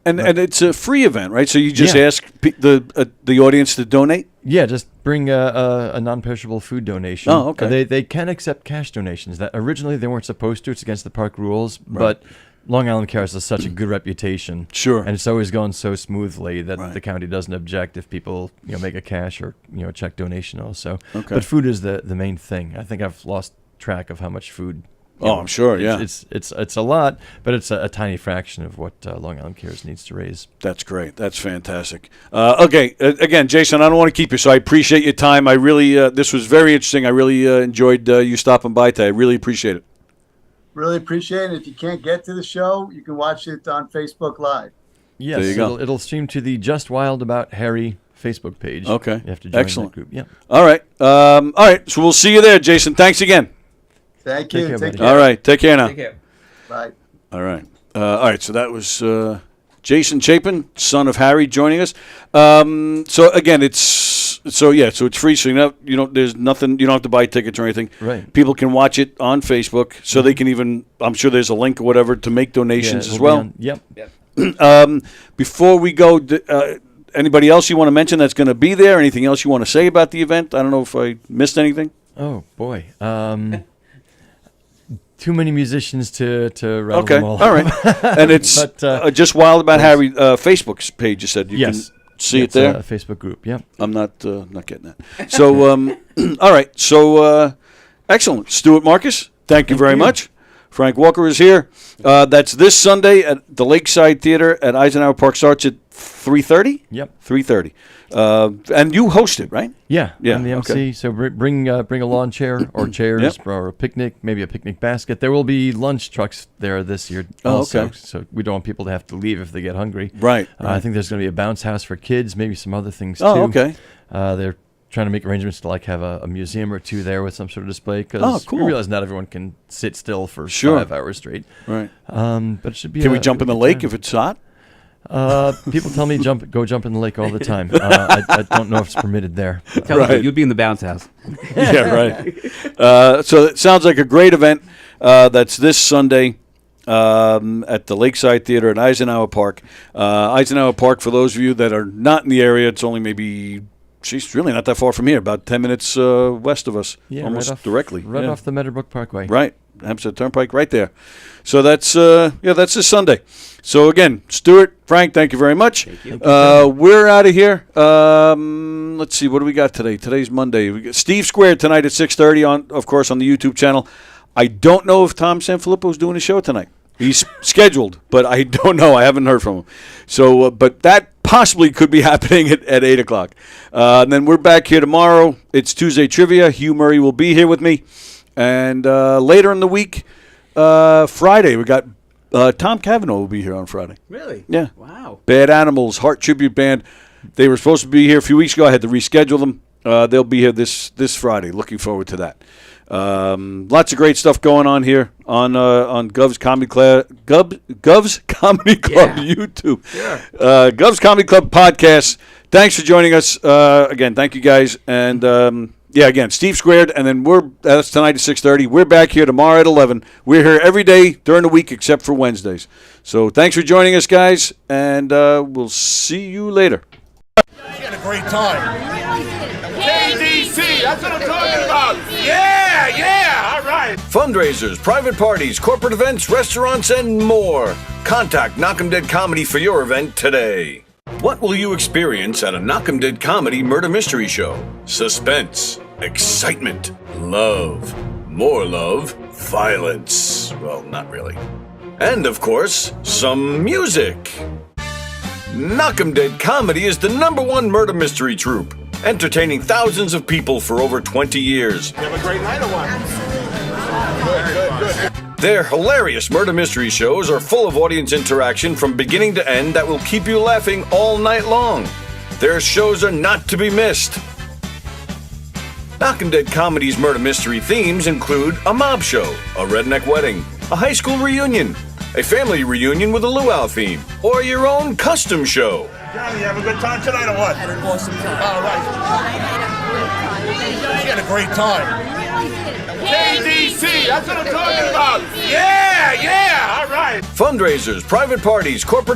And it's a free event, right? So you just ask the audience to donate? Yeah, just bring a non-perishable food donation. Oh, okay. They can accept cash donations. That originally they weren't supposed to. It's against the park rules. But Long Island Cares has such a good reputation. Sure. And it's always gone so smoothly that the county doesn't object if people make a cash or check donation also. Okay. But food is the main thing. I think I've lost track of how much food Oh, I'm sure, yeah. It's a lot, but it's a tiny fraction of what Long Island Cares needs to raise. That's great. That's fantastic. Okay, again, Jason, I don't want to keep you, so I appreciate your time. I really, this was very interesting. I really enjoyed you stopping by today. I really appreciate it. Really appreciate it. If you can't get to the show, you can watch it on Facebook Live. Yes, There you go. it'll stream to the Just Wild About Harry Facebook page. Okay, you have to join excellent. that group. Yeah. All right. So we'll see you there, Jason. Thanks again. Thank you. Take care, Take buddy. care. All right, take care now. Take care. Bye. All right. So that was Jason Chapin, son of Harry, joining us. So again, it's free. So there's nothing. You don't have to buy tickets or anything. Right. People can watch it on Facebook, so they can even. I'm sure there's a link or whatever to make donations as well. Yep. Before we go, anybody else you want to mention that's going to be there? Anything else you want to say about the event? I don't know if I missed anything. Oh boy. Too many musicians to rattle Okay. them all. All right. And it's But, just Wild About Harry Facebook's page. You said you yes. can see it It's there. a Facebook group. Yep. I'm not getting that. So, all right. So, excellent. Stuart Markus, thank you very much. Frank Walker is here. That's this Sunday at the Lakeside Theater at Eisenhower Park. Starts at 3:30? Yep. 3:30. And you host it, right? Yeah. Yeah, I'm the MC. okay. So bring a lawn chair or chairs Yep. or a picnic, maybe a picnic basket. There will be lunch trucks there this year also. okay. So we don't want people to have to leave if they get hungry. Right. I think there's going to be a bounce house for kids, maybe some other things too. Oh, okay. They're trying to make arrangements to have a museum or two there with some sort of display because Oh, cool. we realize not everyone can sit still for Sure. 5 hours straight. Right. But it should be. Can we jump in the lake if it's hot? People tell me go jump in the lake all the time. I don't know if it's permitted there. Tell Right. you'll be in the bounce house. Yeah, right. So it sounds like a great event. That's this Sunday at the Lakeside Theater at Eisenhower Park. Eisenhower Park, for those of you that are not in the area, it's only maybe, it's really not that far from here, about 10 minutes west of us, Yeah, almost right off, directly. right Yeah. off the Meadowbrook Parkway. Right, Hampstead Turnpike, right there. So that's that's this Sunday. So again, Stuart, Frank, thank you very much. Thank you. We're out of here. Let's see, what do we got today? Today's Monday. We got Steve Squared tonight at 6:30 of course, on the YouTube channel. I don't know if Tom Sanfilippo is doing a show tonight. He's scheduled, but I don't know. I haven't heard from him. So, but that possibly could be happening at 8 o'clock. And then we're back here tomorrow. It's Tuesday Trivia. Hugh Murray will be here with me. And later in the week, Friday, we got Tom Cavanaugh will be here on Friday. Really? Yeah. Wow. Bad Animals, Heart Tribute Band. They were supposed to be here a few weeks ago. I had to reschedule them. They'll be here this Friday. Looking forward to that. Lots of great stuff going on here on Gov's Comedy Club, Gov's Comedy Club YouTube. Sure. Gov's Comedy Club podcast. Thanks for joining us again. Thank you guys. And again, Steve Squared, and then that's tonight at 6:30. We're back here tomorrow at 11. We're here every day during the week except for Wednesdays. So thanks for joining us, guys, and we'll see you later. She had a great time. KDC, that's what I'm talking about. Yeah, all right. Fundraisers, private parties, corporate events, restaurants, and more. Contact Knock 'em Dead Comedy for your event today. What will you experience at a Knock 'em Dead Comedy murder mystery show? Suspense, excitement, love, more love, violence. Well, not really. And, of course, some music. Knock 'em Dead Comedy is the #1 murder mystery troupe, entertaining thousands of people for over 20 years. You have a great night or what? Good. Their hilarious murder mystery shows are full of audience interaction from beginning to end that will keep you laughing all night long. Their shows are not to be missed. Knock 'em Dead Comedy's murder mystery themes include a mob show, a redneck wedding, a high school reunion, a family reunion with a luau theme, or your own custom show. Johnny, you have a good time tonight or what? Had an awesome time. All right. She had a great time. KDC, that's what I'm talking about. Yeah, all right. Fundraisers, private parties, corporate